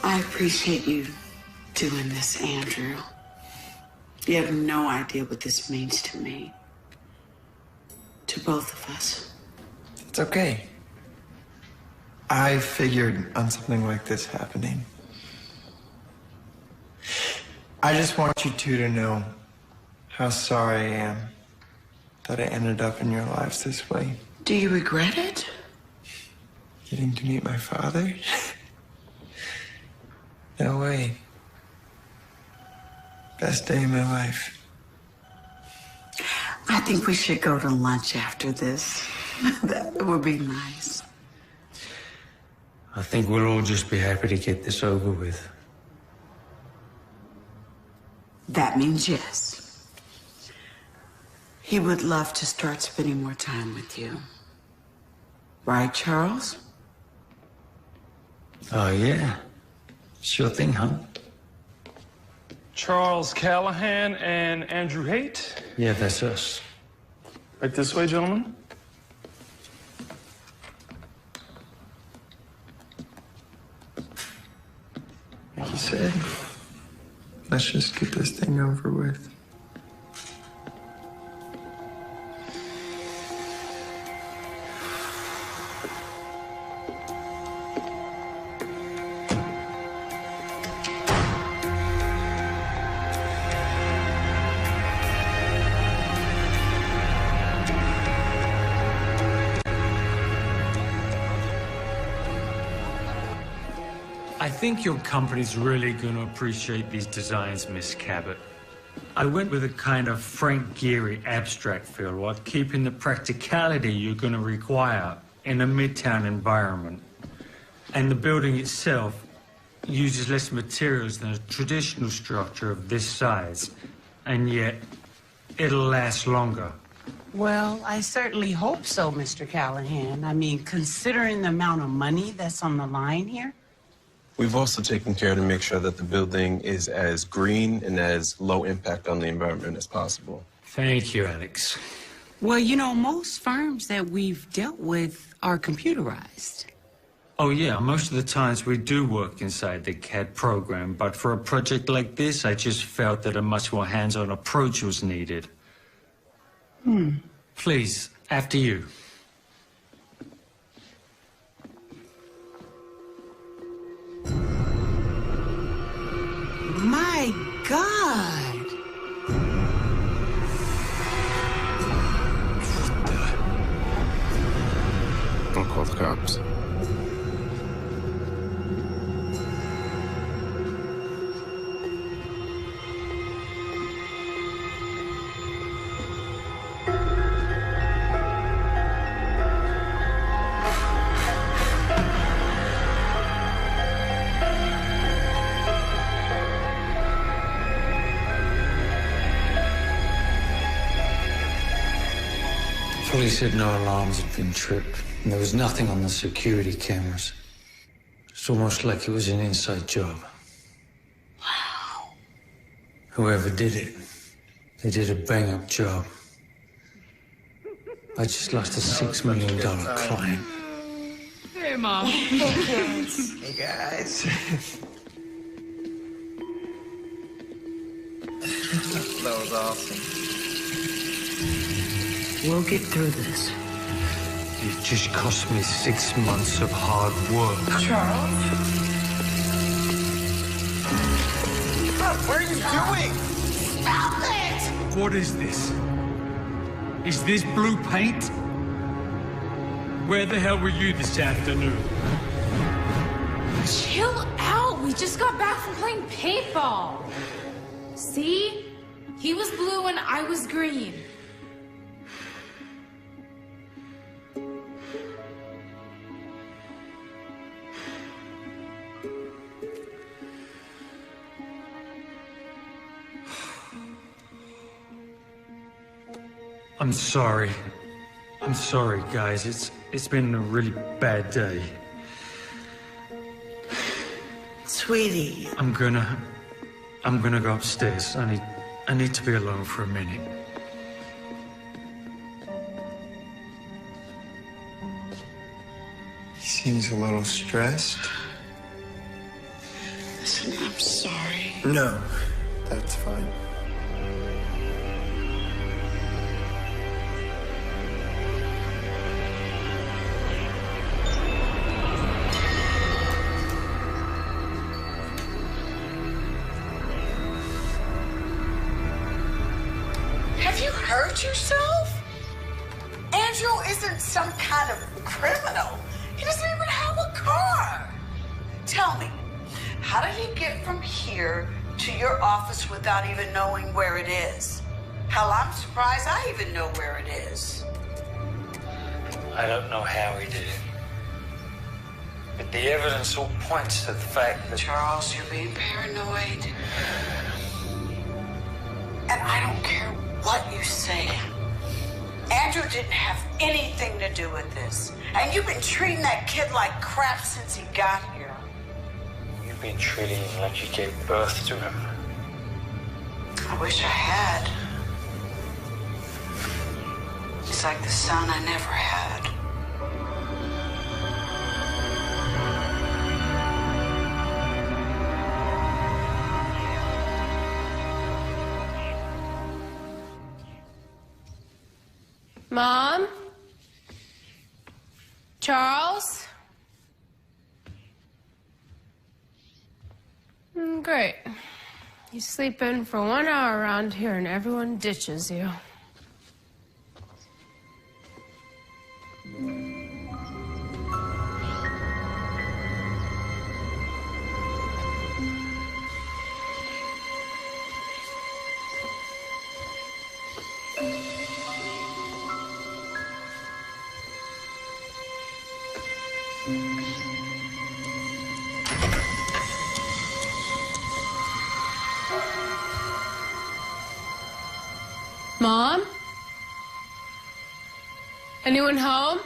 I appreciate you doing this, Andrew. You have no idea what this means to me. To both of us. It's okay. I figured on something like this happening. I just want you two to know how sorry I am that I ended up in your lives this way. Do you regret it? Getting to meet my father? No way. Best day of my life. I think we should go to lunch after this. That would be nice. I think we'll all just be happy to get this over with. That means yes. He would love to start spending more time with you. Right, Charles? Oh, yeah. Sure thing, huh? Charles Callahan and Andrew Haight. Yeah, that's us. Right this way, gentlemen. Like you said, let's just get this thing over with. I think your company's really going to appreciate these designs, Miss Cabot. I went with a kind of Frank Gehry abstract feel while keeping the practicality you're going to require in a midtown environment. And the building itself uses less materials than a traditional structure of this size, and yet it'll last longer. Well, I certainly hope so, Mr. Callahan. I mean, considering the amount of money that's on the line here. We've also taken care to make sure that the building is as green and as low impact on the environment as possible. Thank you, Alex. Well, you know, most firms that we've dealt with are computerized. Oh, yeah, most of the times we do work inside the CAD program, but for a project like this, I just felt that a much more hands-on approach was needed. Please, after you. My God! Don't call the cops. Police said no alarms had been tripped, and there was nothing on the security cameras. It's almost like it was an inside job. Wow. Whoever did it, they did a bang-up job. I just lost a $6 million client. Hey, Mom. Hey, guys. That was awesome. We'll get through this. It just cost me 6 months of hard work. Charles? What are you doing? Stop it! What is this? Is this blue paint? Where the hell were you this afternoon? Chill out. We just got back from playing paintball. See? He was blue and I was green. I'm sorry. I'm sorry, guys. It's been a really bad day. Sweetie. I'm gonna go upstairs. I need to be alone for a minute. He seems a little stressed. Listen, I'm sorry. No, that's fine. Have you hurt yourself? Andrew isn't some kind of criminal. He doesn't even have a car. Tell me, how did he get from here to your office without even knowing where it is? Hell, I'm surprised I even know where it is. I don't know how he did it. But the evidence all points to the fact that... Charles, you're being paranoid. And I don't care what you say. Andrew didn't have anything to do with this. And you've been treating that kid like crap since he got here. You've been treating him like you gave birth to him. I wish I had. It's like the son I never had. Mom? Charles? Great. You sleep in for 1 hour around here and everyone ditches you. Mom? Anyone home?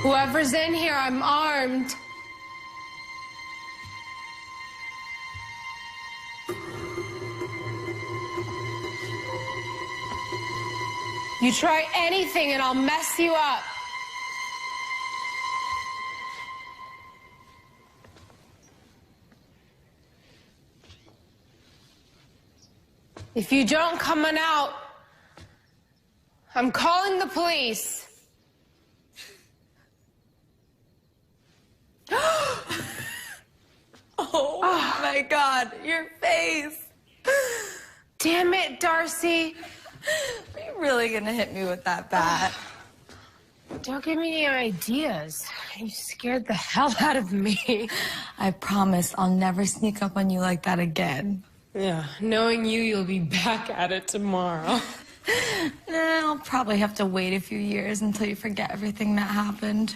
Whoever's in here, I'm armed. You try anything and I'll mess you up. If you don't come on out, I'm calling the police. Oh my God, your face. Damn it, Darcy. Are you really gonna hit me with that bat? Don't give me any ideas. You scared the hell out of me. I promise I'll never sneak up on you like that again. Yeah, knowing you, you'll be back at it tomorrow. I'll probably have to wait a few years until you forget everything that happened.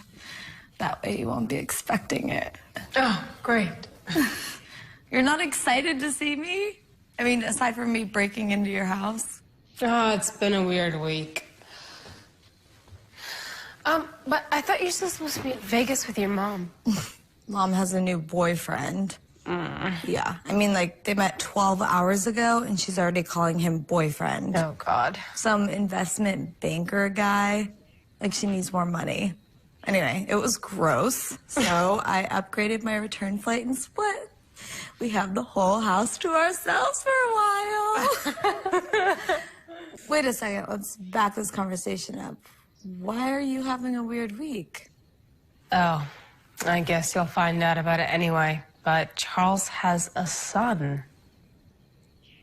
That way you won't be expecting it. Oh, great. You're not excited to see me? I mean, aside from me breaking into your house? Oh, it's been a weird week. But I thought you were supposed to be in Vegas with your mom. Mom has a new boyfriend. Yeah, I mean, like, they met 12 hours ago, and she's already calling him boyfriend. Oh, God. Some investment banker guy. Like, she needs more money. Anyway, it was gross, so I upgraded my return flight and split. We have the whole house to ourselves for a while. Wait a second, let's back this conversation up. Why are you having a weird week? Oh, I guess you'll find out about it anyway. But Charles has a son.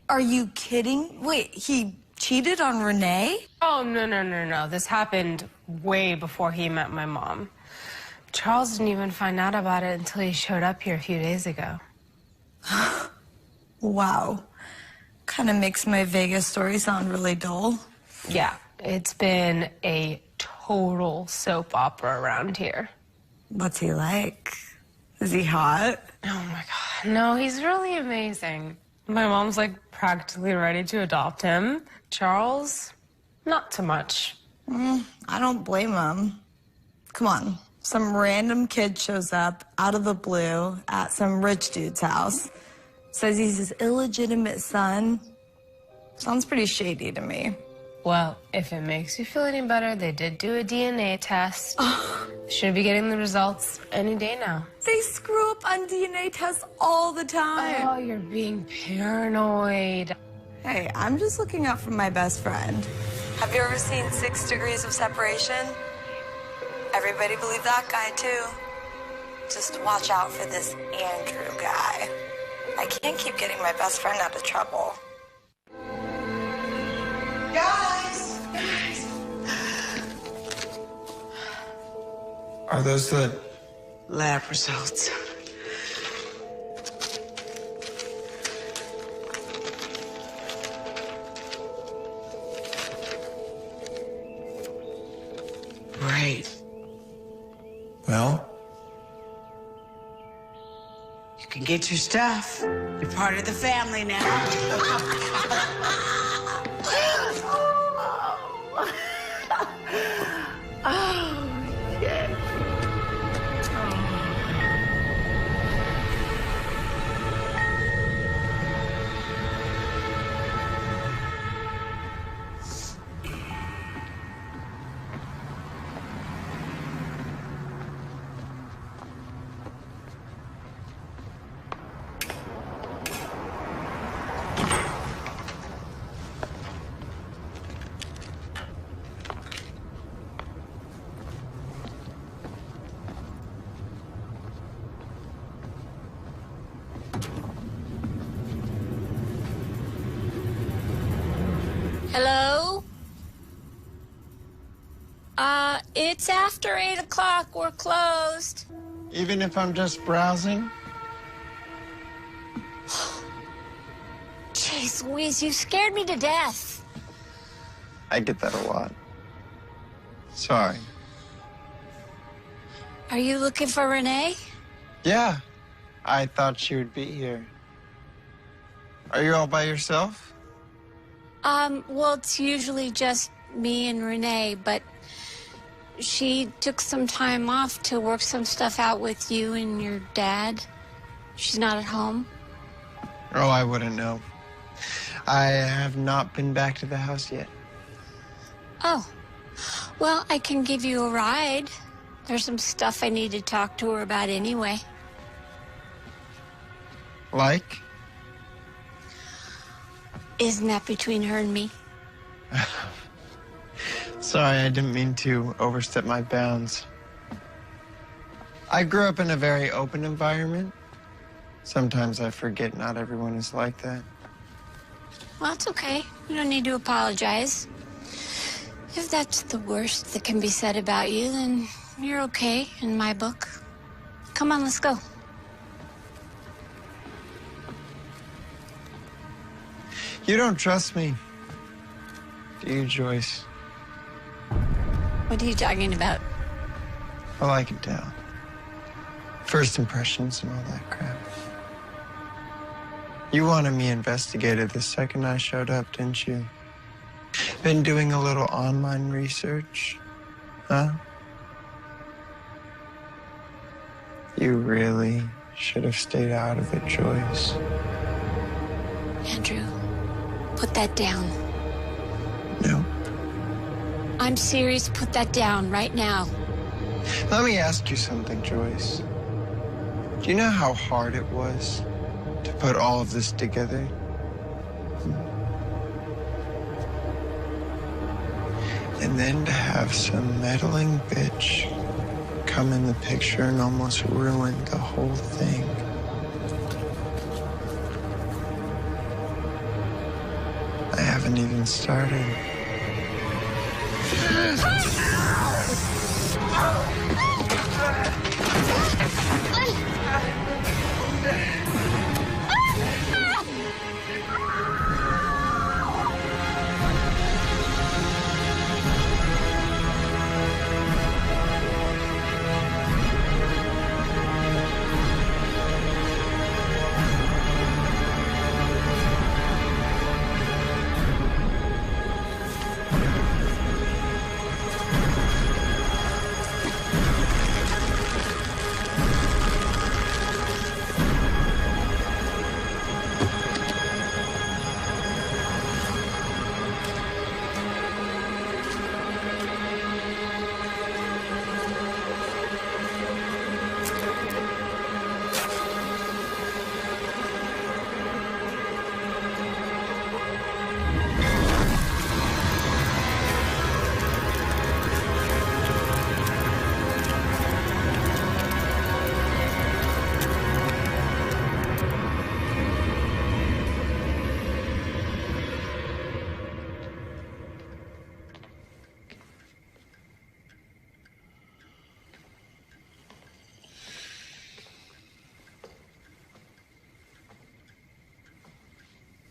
Are you kidding? Wait, he cheated on Renee? Oh, no. This happened way before he met my mom. Charles didn't even find out about it until he showed up here a few days ago. Wow. Kind of makes my Vegas story sound really dull. Yeah, it's been a total soap opera around here. What's he like? Is he hot? Oh, my God. No, he's really amazing. My mom's, like, practically ready to adopt him. Charles, not too much. I don't blame him. Come on. Some random kid shows up out of the blue at some rich dude's house. Says he's his illegitimate son. Sounds pretty shady to me. Well, if it makes you feel any better, they did do a DNA test. Should be getting the results any day now. They screw up on DNA tests all the time. Oh, you're being paranoid. Hey, I'm just looking out for my best friend. Have you ever seen 6 Degrees of Separation? Everybody believe that guy, too. Just watch out for this Andrew guy. I can't keep getting my best friend out of trouble. Guys! Are those the... Lab results. Great. Well? You can get your stuff. You're part of the family now. Oh, shit. Hello? It's after 8 o'clock. We're closed. Even if I'm just browsing? Jeez Louise, you scared me to death. I get that a lot. Sorry. Are you looking for Renee? Yeah, I thought she would be here. Are you all by yourself? Well, it's usually just me and Renee, but she took some time off to work some stuff out with you and your dad. She's not at home. Oh, I wouldn't know. I have not been back to the house yet. Oh, well, I can give you a ride. There's some stuff I need to talk to her about anyway. Like? Isn't that between her and me? Sorry, I didn't mean to overstep my bounds. I grew up in a very open environment. Sometimes I forget not everyone is like that. Well, it's okay. You don't need to apologize. If that's the worst that can be said about you, then you're okay in my book. Come on, let's go. You don't trust me, do you, Joyce? What are you talking about? Well, I can tell. First impressions and all that crap. You wanted me investigated the second I showed up, didn't you? Been doing a little online research, huh? You really should have stayed out of it, Joyce. Andrew, put that down. No. I'm serious. Put that down right now. Let me ask you something, Joyce. Do you know how hard it was to put all of this together? And then to have some meddling bitch come in the picture and almost ruin the whole thing. I haven't even started.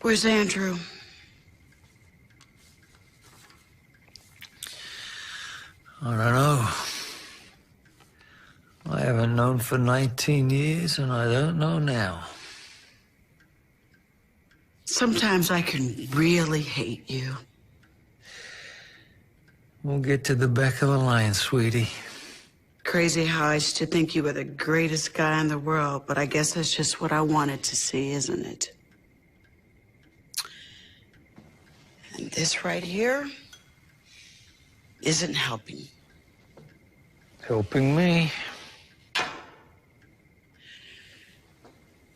Where's Andrew? I don't know. I haven't known for 19 years, and I don't know now. Sometimes I can really hate you. We'll get to the back of the line, sweetie. Crazy how I used to think you were the greatest guy in the world, but I guess that's just what I wanted to see, isn't it? And this right here isn't helping. Helping me.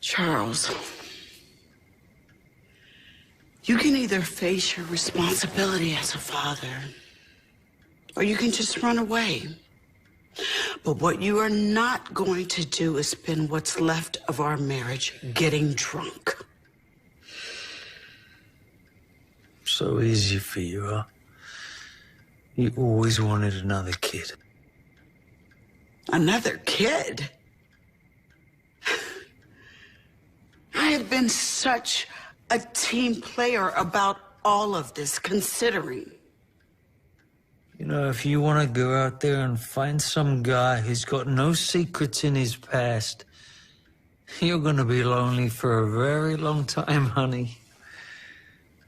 Charles, you can either face your responsibility as a father, or you can just run away. But what you are not going to do is spend what's left of our marriage getting drunk. So easy for you, huh? You always wanted another kid. Another kid? I have been such a team player about all of this, considering. You know, if you want to go out there and find some guy who's got no secrets in his past, you're going to be lonely for a very long time, honey.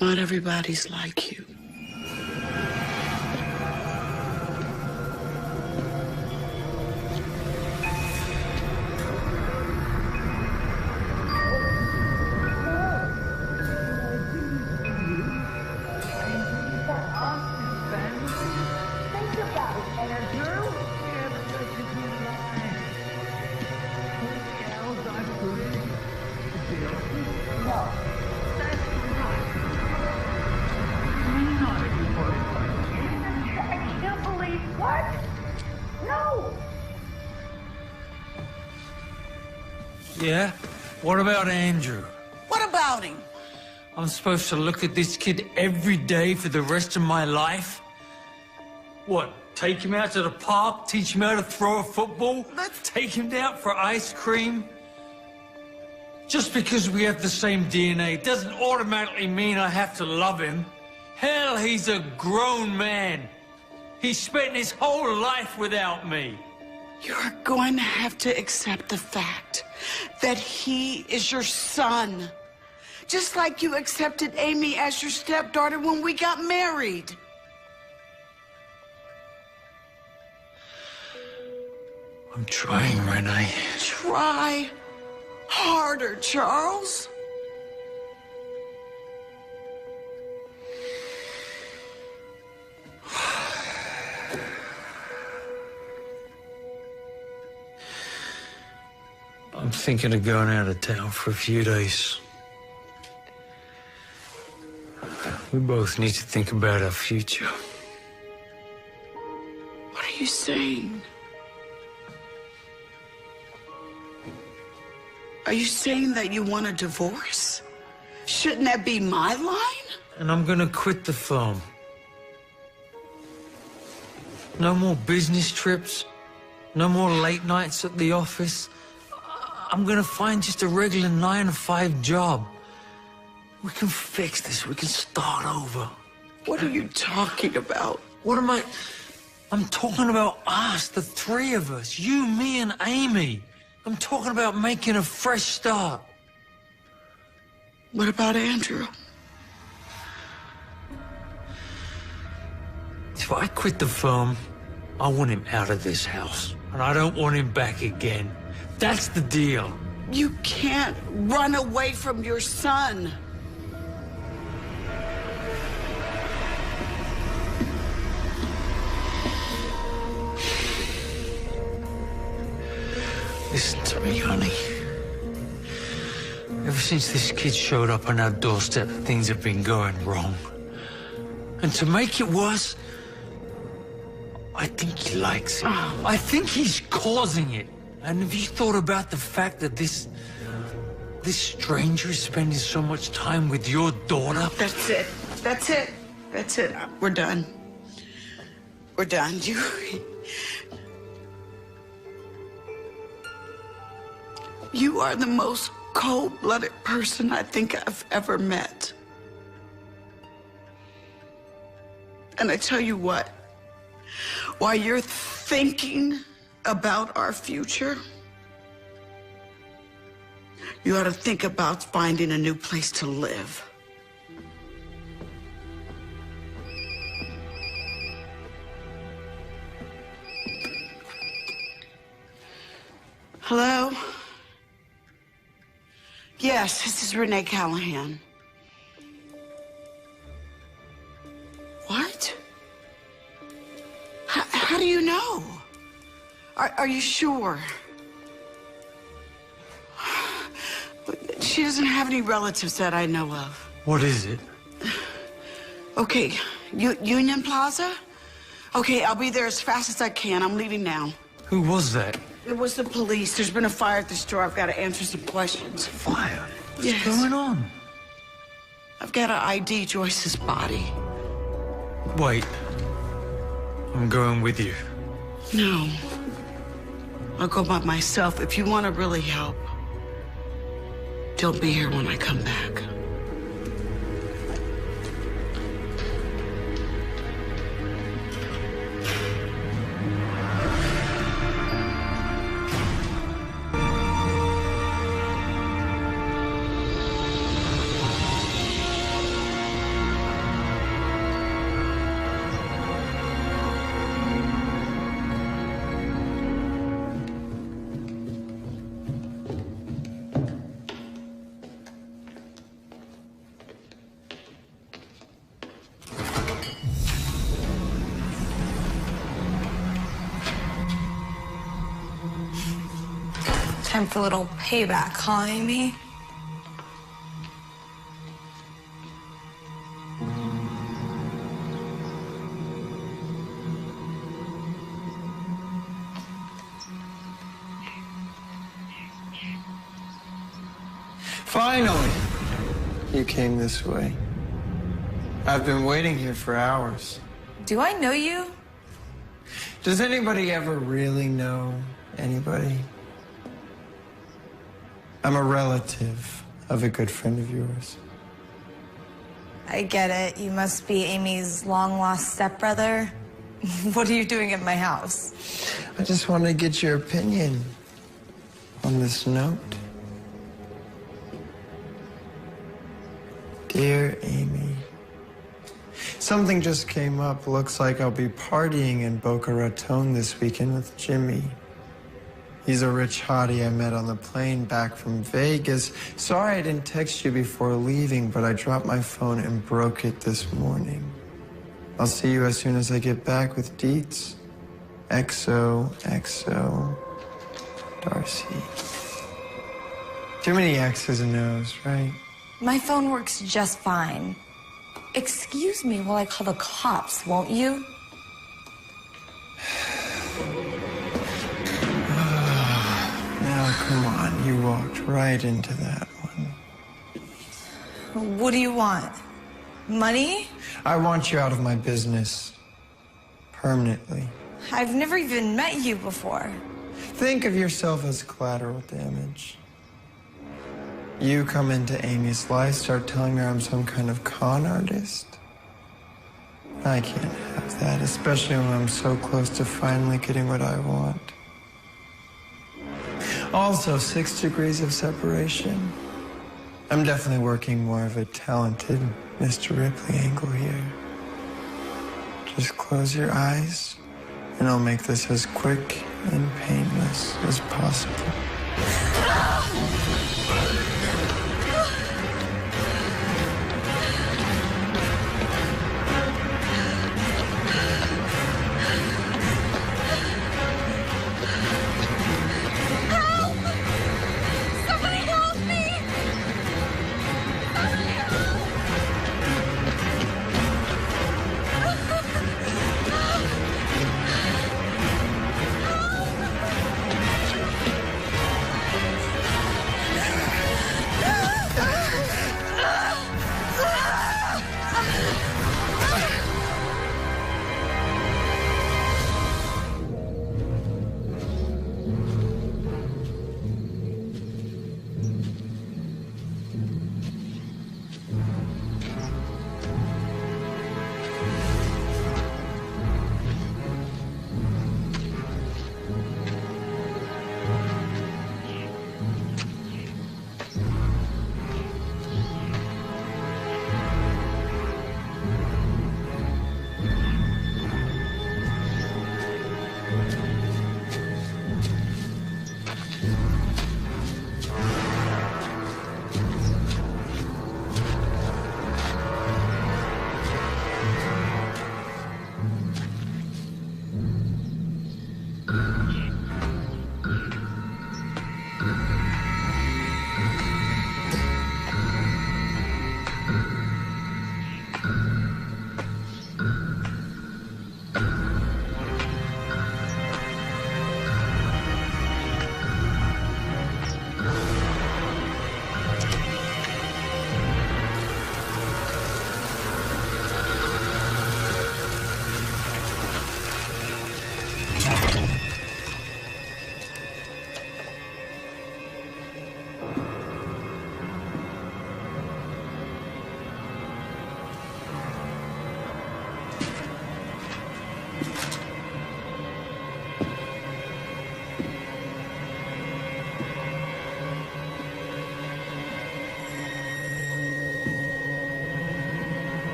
Not everybody's like you. Yeah? What about Andrew? What about him? I'm supposed to look at this kid every day for the rest of my life? What, take him out to the park, teach him how to throw a football? Take him out for ice cream? Just because we have the same DNA doesn't automatically mean I have to love him. Hell, he's a grown man. He's spent his whole life without me. You're going to have to accept the fact that he is your son. Just like you accepted Amy as your stepdaughter when we got married. I'm trying, Renee. Try harder, Charles. I'm thinking of going out of town for a few days. We both need to think about our future. What are you saying? Are you saying that you want a divorce? Shouldn't that be my line? And I'm gonna quit the firm. No more business trips. No more late nights at the office. I'm gonna find just a regular 9-to-5 job. We can fix this. We can start over. What are you talking about? What am I... I'm talking about us, the three of us. You, me, and Amy. I'm talking about making a fresh start. What about Andrew? If I quit the firm, I want him out of this house. And I don't want him back again. That's the deal. You can't run away from your son. Listen to me, honey. Ever since this kid showed up on our doorstep, things have been going wrong. And to make it worse, I think he likes it. I think he's causing it. And have you thought about the fact that this stranger is spending so much time with your daughter? That's it. That's it. That's it. We're done. We're done. You are the most cold-blooded person I think I've ever met. And I tell you what, while you're thinking about our future, you ought to think about finding a new place to live. Hello? Yes, this is Renee Callahan. What? How do you know? Are you sure? She doesn't have any relatives that I know of. What is it? Okay, Union Plaza? Okay, I'll be there as fast as I can. I'm leaving now. Who was that? It was the police. There's been a fire at the store. I've got to answer some questions. Fire? What's Yes. going on? I've got to ID Joyce's body. Wait. I'm going with you. No. I'll go by myself. If you want to really help, don't be here when I come back. Time for a little payback, huh, Amy? Finally! You came this way. I've been waiting here for hours. Do I know you? Does anybody ever really know anybody? I'm a relative of a good friend of yours. I get it. You must be Amy's long-lost stepbrother. What are you doing at my house? I just want to get your opinion on this note. Dear Amy, something just came up. Looks like I'll be partying in Boca Raton this weekend with Jimmy. He's a rich hottie I met on the plane back from Vegas. Sorry I didn't text you before leaving, but I dropped my phone and broke it this morning. I'll see you as soon as I get back with deets. XOXO, Darcy. Too many X's and O's, right? My phone works just fine. Excuse me while I call the cops, won't you? Now, come on. You walked right into that one. What do you want? Money? I want you out of my business. Permanently. I've never even met you before. Think of yourself as collateral damage. You come into Amy's life, start telling her I'm some kind of con artist. I can't have that, especially when I'm so close to finally getting what I want. Also, 6 degrees of separation. I'm definitely working more of a talented Mr. Ripley angle here. Just close your eyes, and I'll make this as quick and painless as possible.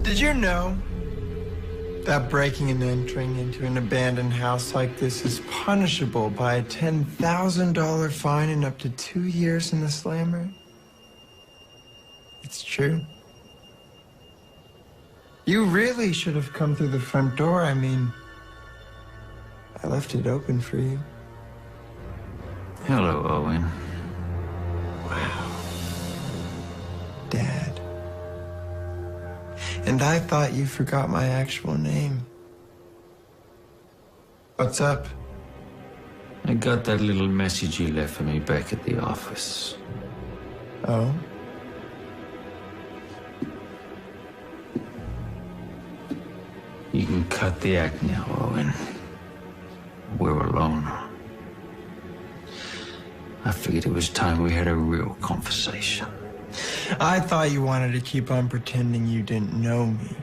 Did you know that breaking and entering into an abandoned house like this is punishable by a $10,000 fine and up to 2 years in the slammer? It's true. You really should have come through the front door. I mean, I left it open for you. Hello, Owen. Wow. Dad. And I thought you forgot my actual name. What's up? I got that little message you left for me back at the office. Oh? You can cut the act now, Owen. We're alone. I figured it was time we had a real conversation. I thought you wanted to keep on pretending you didn't know me.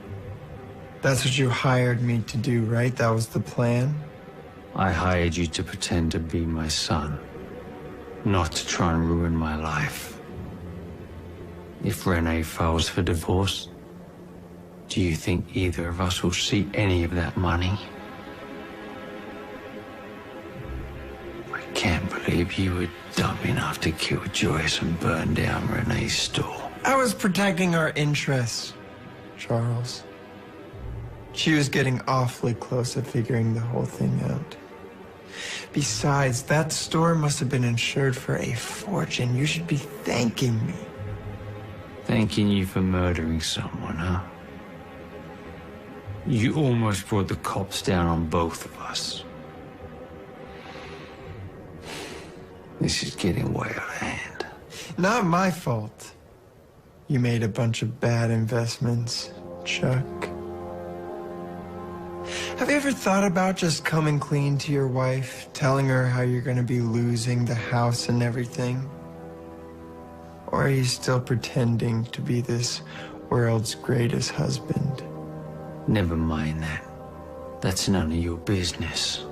That's what you hired me to do, right? That was the plan? I hired you to pretend to be my son, not to try and ruin my life. If Renee files for divorce, do you think either of us will see any of that money? I can't believe you were dumb enough to kill Joyce and burn down Renee's store. I was protecting our interests, Charles. She was getting awfully close to figuring the whole thing out. Besides, that store must have been insured for a fortune. You should be thanking me. Thanking you for murdering someone, huh? You almost brought the cops down on both of us. This is getting way out of hand. Not my fault. You made a bunch of bad investments, Chuck. Have you ever thought about just coming clean to your wife, telling her how you're going to be losing the house and everything? Or are you still pretending to be this world's greatest husband? Never mind that. That's none of your business.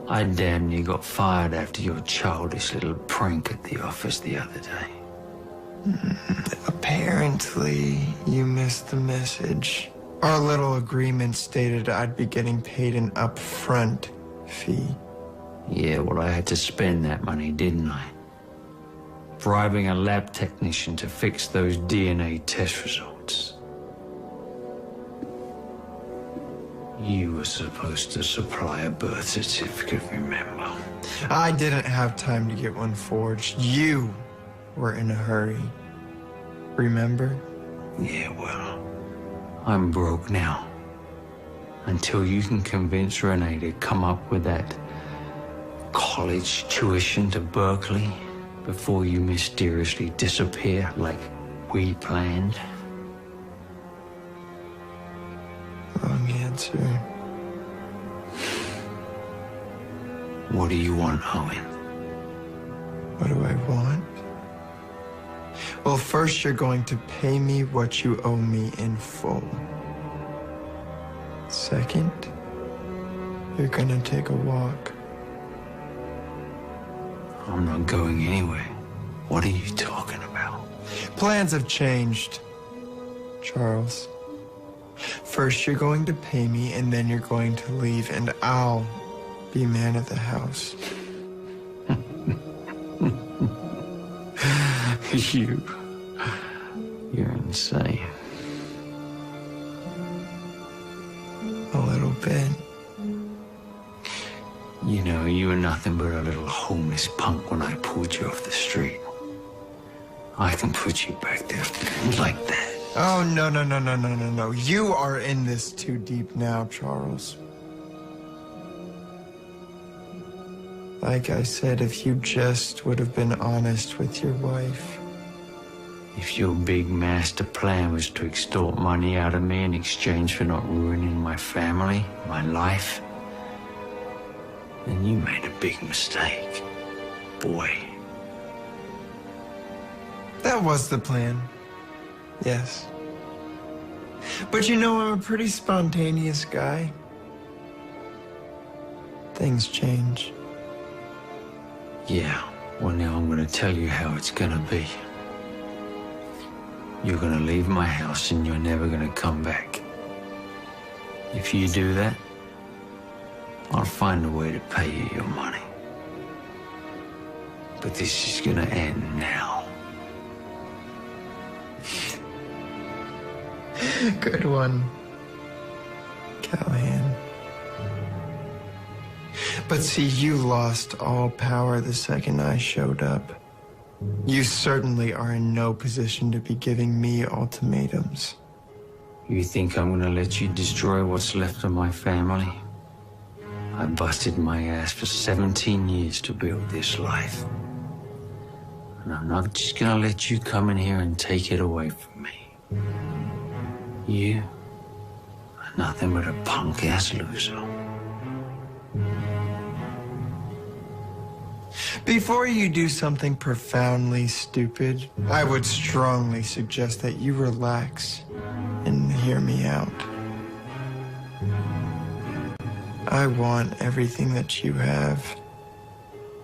I damn near got fired after your childish little prank at the office the other day. Apparently, you missed the message. Our little agreement stated I'd be getting paid an upfront fee. Yeah, well, I had to spend that money, didn't I? Bribing a lab technician to fix those DNA test results. You were supposed to supply a birth certificate, remember? I didn't have time to get one forged. You were in a hurry. Remember? Yeah, well, I'm broke now. Until you can convince Renee to come up with that college tuition to Berkeley before you mysteriously disappear like we planned. Wrong answer. What do you want, Owen? What do I want? Well, first you're going to pay me what you owe me in full. Second, you're gonna take a walk. I'm not going anywhere. What are you talking about? Plans have changed, Charles. First, you're going to pay me, and then you're going to leave, and I'll be man of the house. You're insane. A little bit. You know, you were nothing but a little homeless punk when I pulled you off the street. I can put you back there like that. Oh, no. You are in this too deep now, Charles. Like I said, if you just would have been honest with your wife. If your big master plan was to extort money out of me in exchange for not ruining my family, my life, then you made a big mistake, boy. That was the plan. Yes. But you know, I'm a pretty spontaneous guy. Things change. Yeah, well now I'm gonna tell you how it's gonna be. you're gonna leave my house and you're never gonna come back. If you do that, I'll find a way to pay you your money. But this is gonna end now. Good one, Callahan. But see, you lost all power the second I showed up. You certainly are in no position to be giving me ultimatums. You think I'm gonna let you destroy what's left of my family? I busted my ass for 17 years to build this life. And I'm not just gonna let you come in here and take it away from me. You are nothing but a punk-ass loser. Before you do something profoundly stupid, I would strongly suggest that you relax and hear me out. I want everything that you have.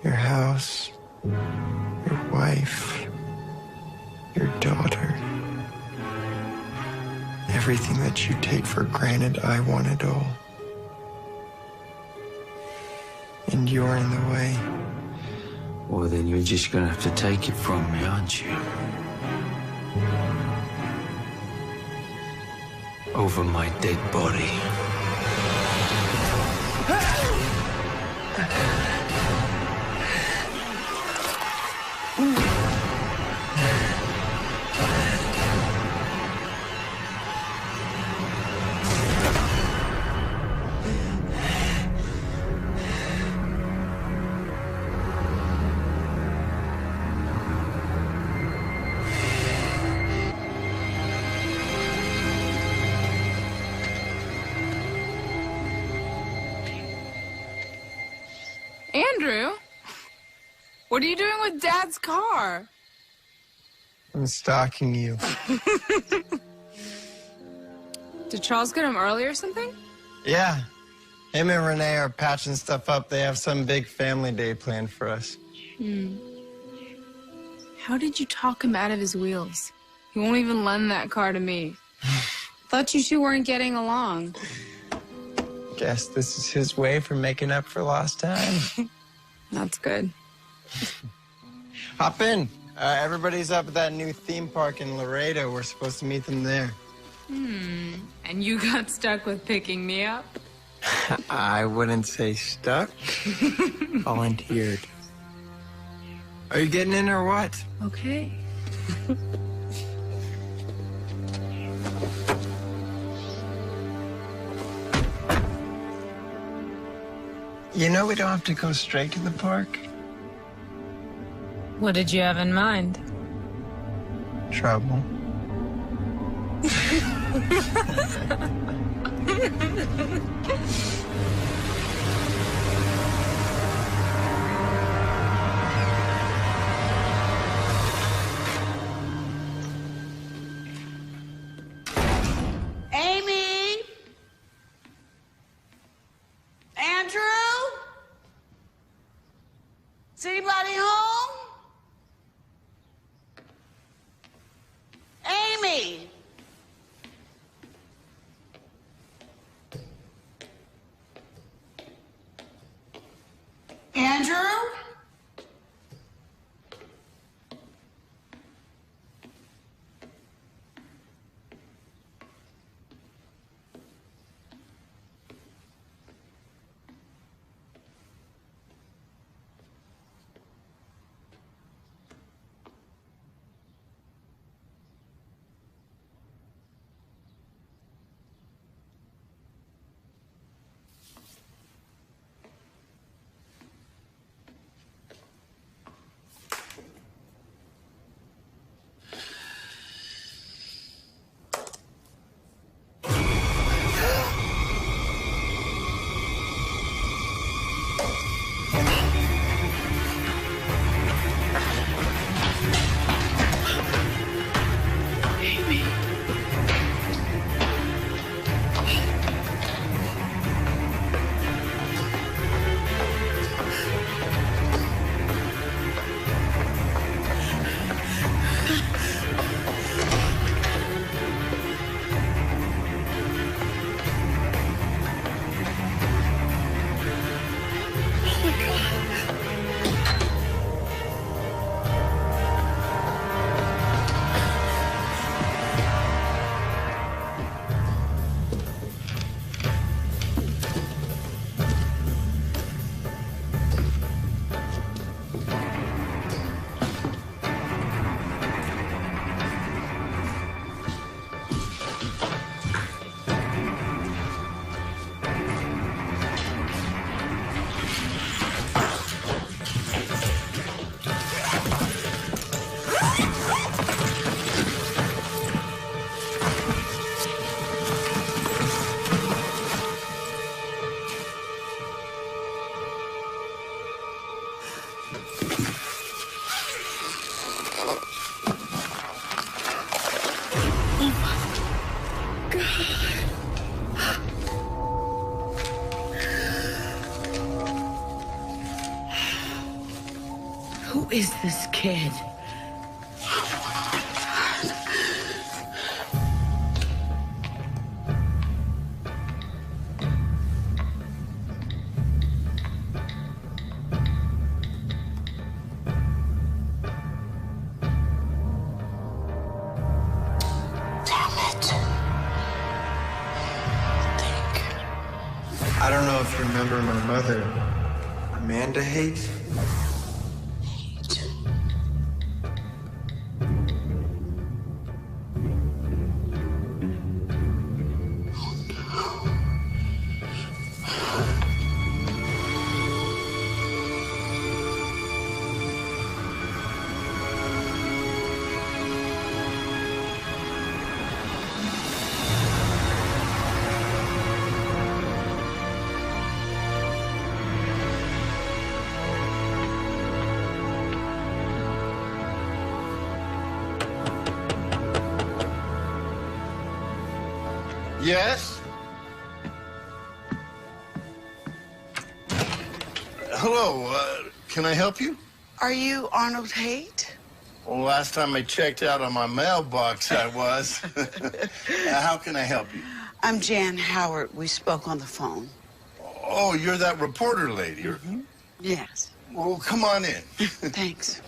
Your house, your wife, your daughter. Everything that you take for granted, I want it all. And you're in the way. Well, then you're just gonna have to take it from me, aren't you? Over my dead body. Andrew, what are you doing with Dad's car? I'm stalking you. Did Charles get him early or something? Yeah. Him and Renee are patching stuff up. They have some big family day planned for us. How did you talk him out of his wheels? He won't even lend that car to me. Thought you two weren't getting along. Guess this is his way for making up for lost time. That's good. Hop in. Everybody's up at that new theme park in Laredo. We're supposed to meet them there. And you got stuck with picking me up? I wouldn't say stuck. Volunteered. Are you getting in or what? Okay. You know we don't have to go straight to the park. What did you have in mind? Trouble. Amy? Andrew? Is anybody home? Amy? Andrew? Who is this kid? I don't know if you remember my mother, Amanda Haight. Yes? Hello, can I help you? Are you Arnold Haight? Well, last time I checked out on my mailbox, I was. How can I help you? I'm Jan Howard. We spoke on the phone. Oh, you're that reporter lady. Yes. Well, come on in. Thanks.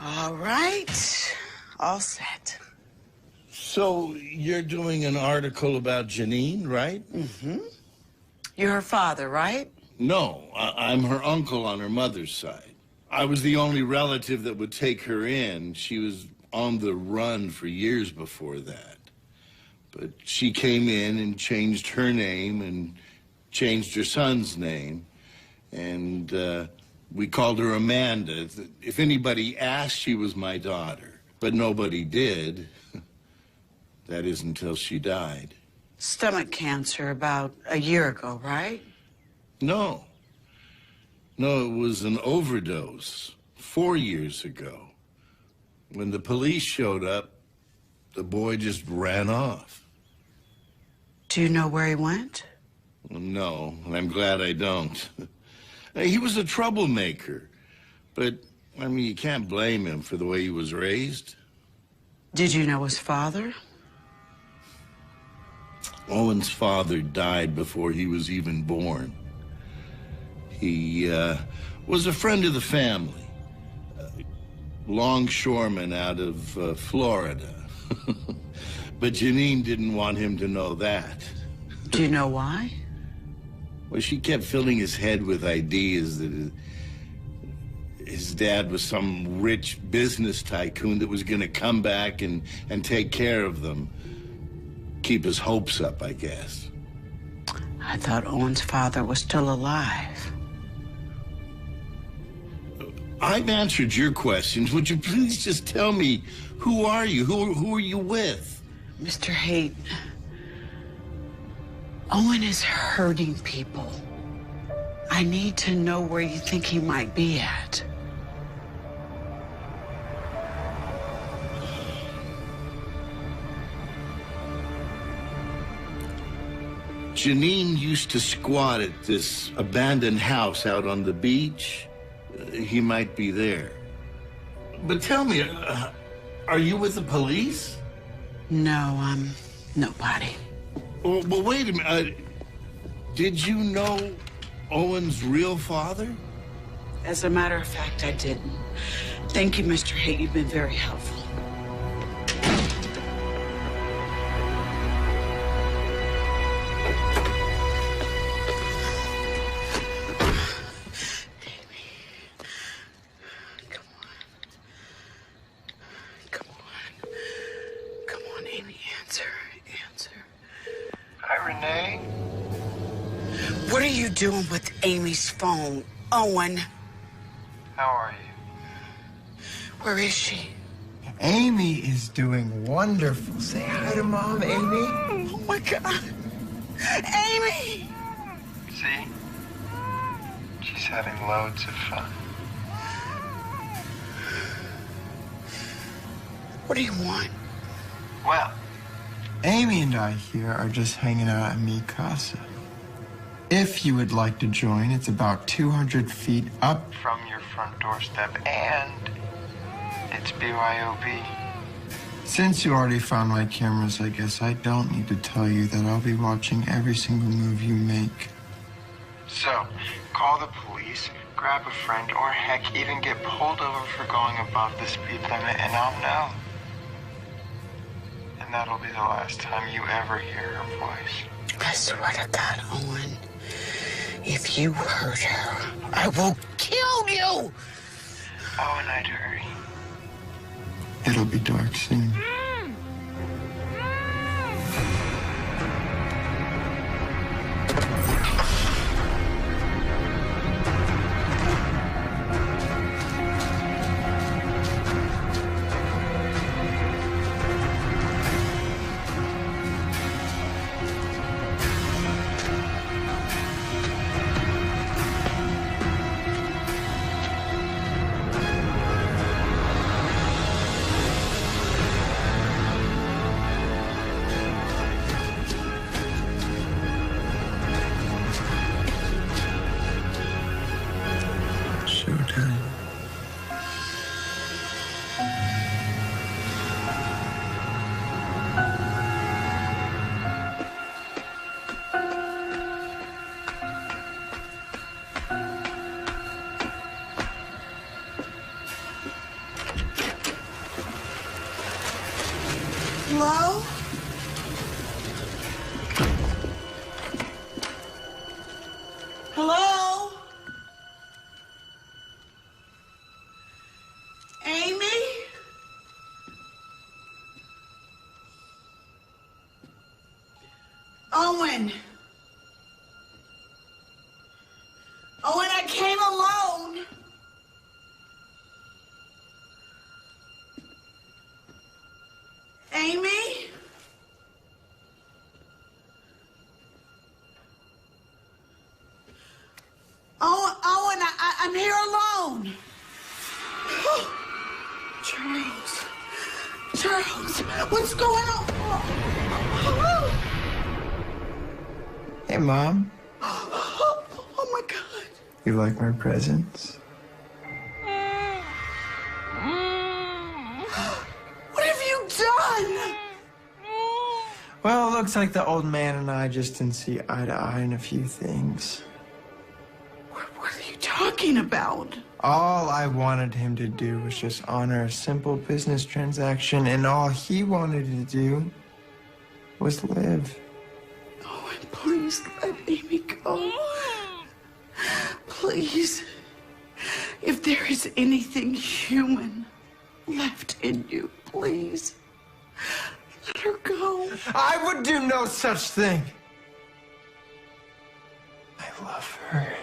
All right. All set. So, you're doing an article about Janine, right? Mm-hmm. You're her father, right? No, I'm her uncle on her mother's side. I was the only relative that would take her in. She was on the run for years before that. But she came in and changed her name and changed her son's name. And we called her Amanda. If anybody asked, she was my daughter. But nobody did. That is until she died. Stomach cancer about a year ago, right? No. No, it was an overdose 4 years ago. When the police showed up, the boy just ran off. Do you know where he went? No, and I'm glad I don't. He was a troublemaker, but, I mean, you can't blame him for the way he was raised. Did you know his father? Owen's father died before he was even born. He was a friend of the family, longshoreman out of Florida. But Janine didn't want him to know that. Do you know why? Well, she kept filling his head with ideas that his dad was some rich business tycoon that was going to come back and take care of them. Keep his hopes up, I guess. I thought Owen's father was still alive. I've answered your questions. Would you please just tell me, who are you? Who are you with? Mr. Haight, Owen is hurting people. I need to know where you think he might be at. Janine used to squat at this abandoned house out on the beach. He might be there. But tell me, are you with the police? No, I'm nobody. Well, wait a minute. Did you know Owen's real father? As a matter of fact, I didn't. Thank you, Mr. Haight. You've been very helpful. What are you doing with Amy's phone, Owen? How are you? Where is she? Amy is doing wonderful. Say hi to Mom, Amy. Oh, my God. Amy! See? She's having loads of fun. What do you want? Well, Amy and I here are just hanging out at Mi Casa. If you would like to join, it's about 200 feet up from your front doorstep, and it's BYOB. Since you already found my cameras, I guess I don't need to tell you that I'll be watching every single move you make. So, call the police, grab a friend, or heck, even get pulled over for going above the speed limit, and I'll know. And that'll be the last time you ever hear her voice. I swear to God, Owen, if you hurt her, I will kill you! Oh, and I'd hurry. It'll be dark soon. Hello? Hello? Amy? Owen? Owen, I came alone. Amy? Owen, I'm here alone. Charles, what's going on? Hey, Mom. Oh my God. You like my presents? What have you done? Well, it looks like the old man and I just didn't see eye to eye in a few things. What are you talking about? All I wanted him to do was just honor a simple business transaction, and all he wanted to do was live. Oh, and please let Amy go. Please. If there is anything human left in you, please let her go. I would do no such thing. I love her.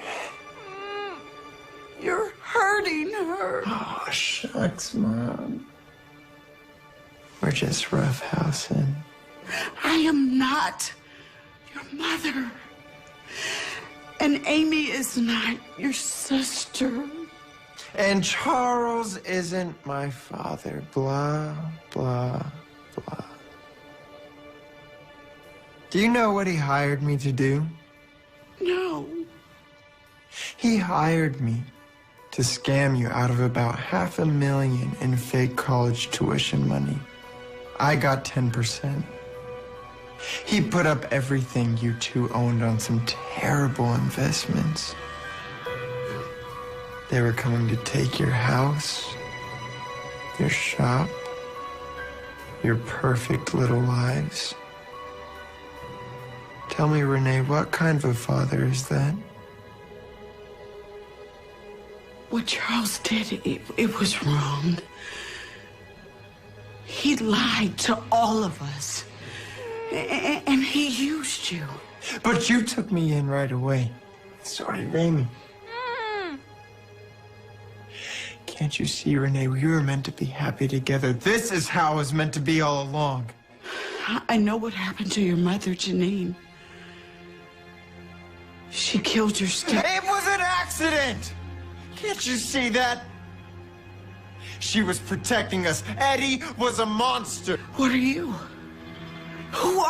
You're hurting her. Oh, shucks, Mom. We're just roughhousing. I am not your mother. And Amy is not your sister. And Charles isn't my father. Blah, blah, blah. Do you know what he hired me to do? No. He hired me to scam you out of about $500,000 in fake college tuition money. I got 10%. He put up everything you two owned on some terrible investments. They were coming to take your house, your shop, your perfect little lives. Tell me, Renee, what kind of a father is that? What Charles did, it was wrong. He lied to all of us. And he used you. But you took me in right away. So did Amy. Can't you see, Renee? We were meant to be happy together. This is how it was meant to be all along. I know what happened to your mother, Janine. She killed your step. It was an accident! Can't you see that? She was protecting us. Eddie was a monster. What are you?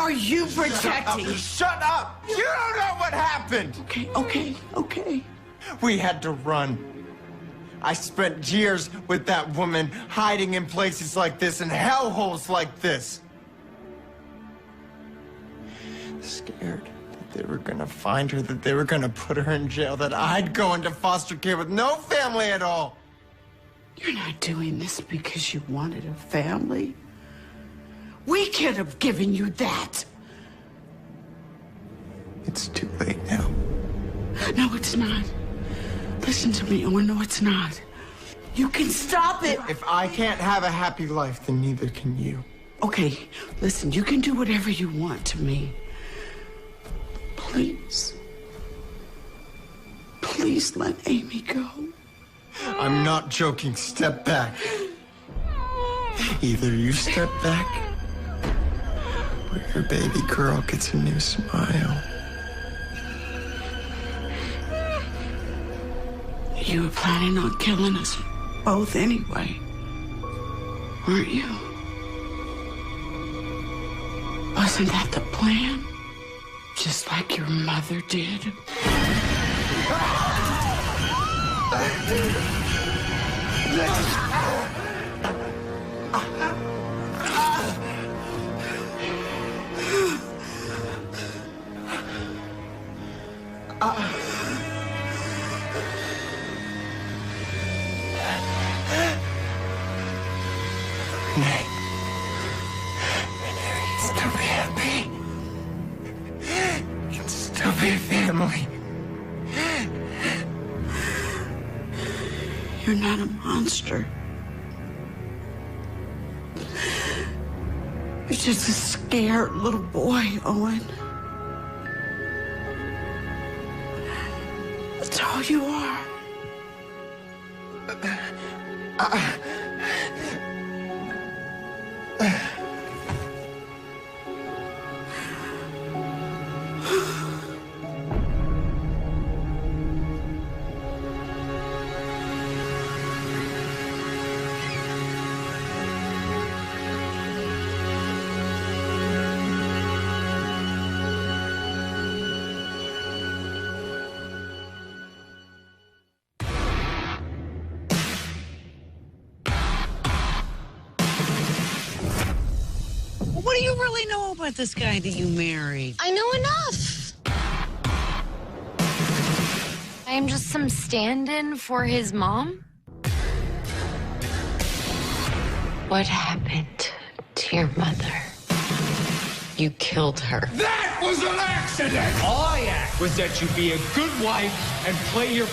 are you protecting? Shut up! You don't know what happened! Okay. We had to run. I spent years with that woman hiding in places like this and hellholes like this. Scared that they were gonna find her, that they were gonna put her in jail, that I'd go into foster care with no family at all. You're not doing this because you wanted a family. We could have given you that. It's too late now. No, it's not. Listen to me, Owen. No, it's not. You can stop it. If I can't have a happy life, then neither can you. Okay, listen, you can do whatever you want to me. Please. Please let Amy go. I'm not joking. Step back. Either you step back, or your baby girl gets a new smile. You were planning on killing us both anyway, weren't you? Wasn't that the plan? Just like your mother did? Still be happy. Can still be a family. You're not a monster. You're just a scared little boy, Owen. That's all you are. What do you really know about this guy that you married? I know enough. I am just some stand-in for his mom. What happened to your mother? You killed her. That was an accident! All I asked was that you be a good wife and play your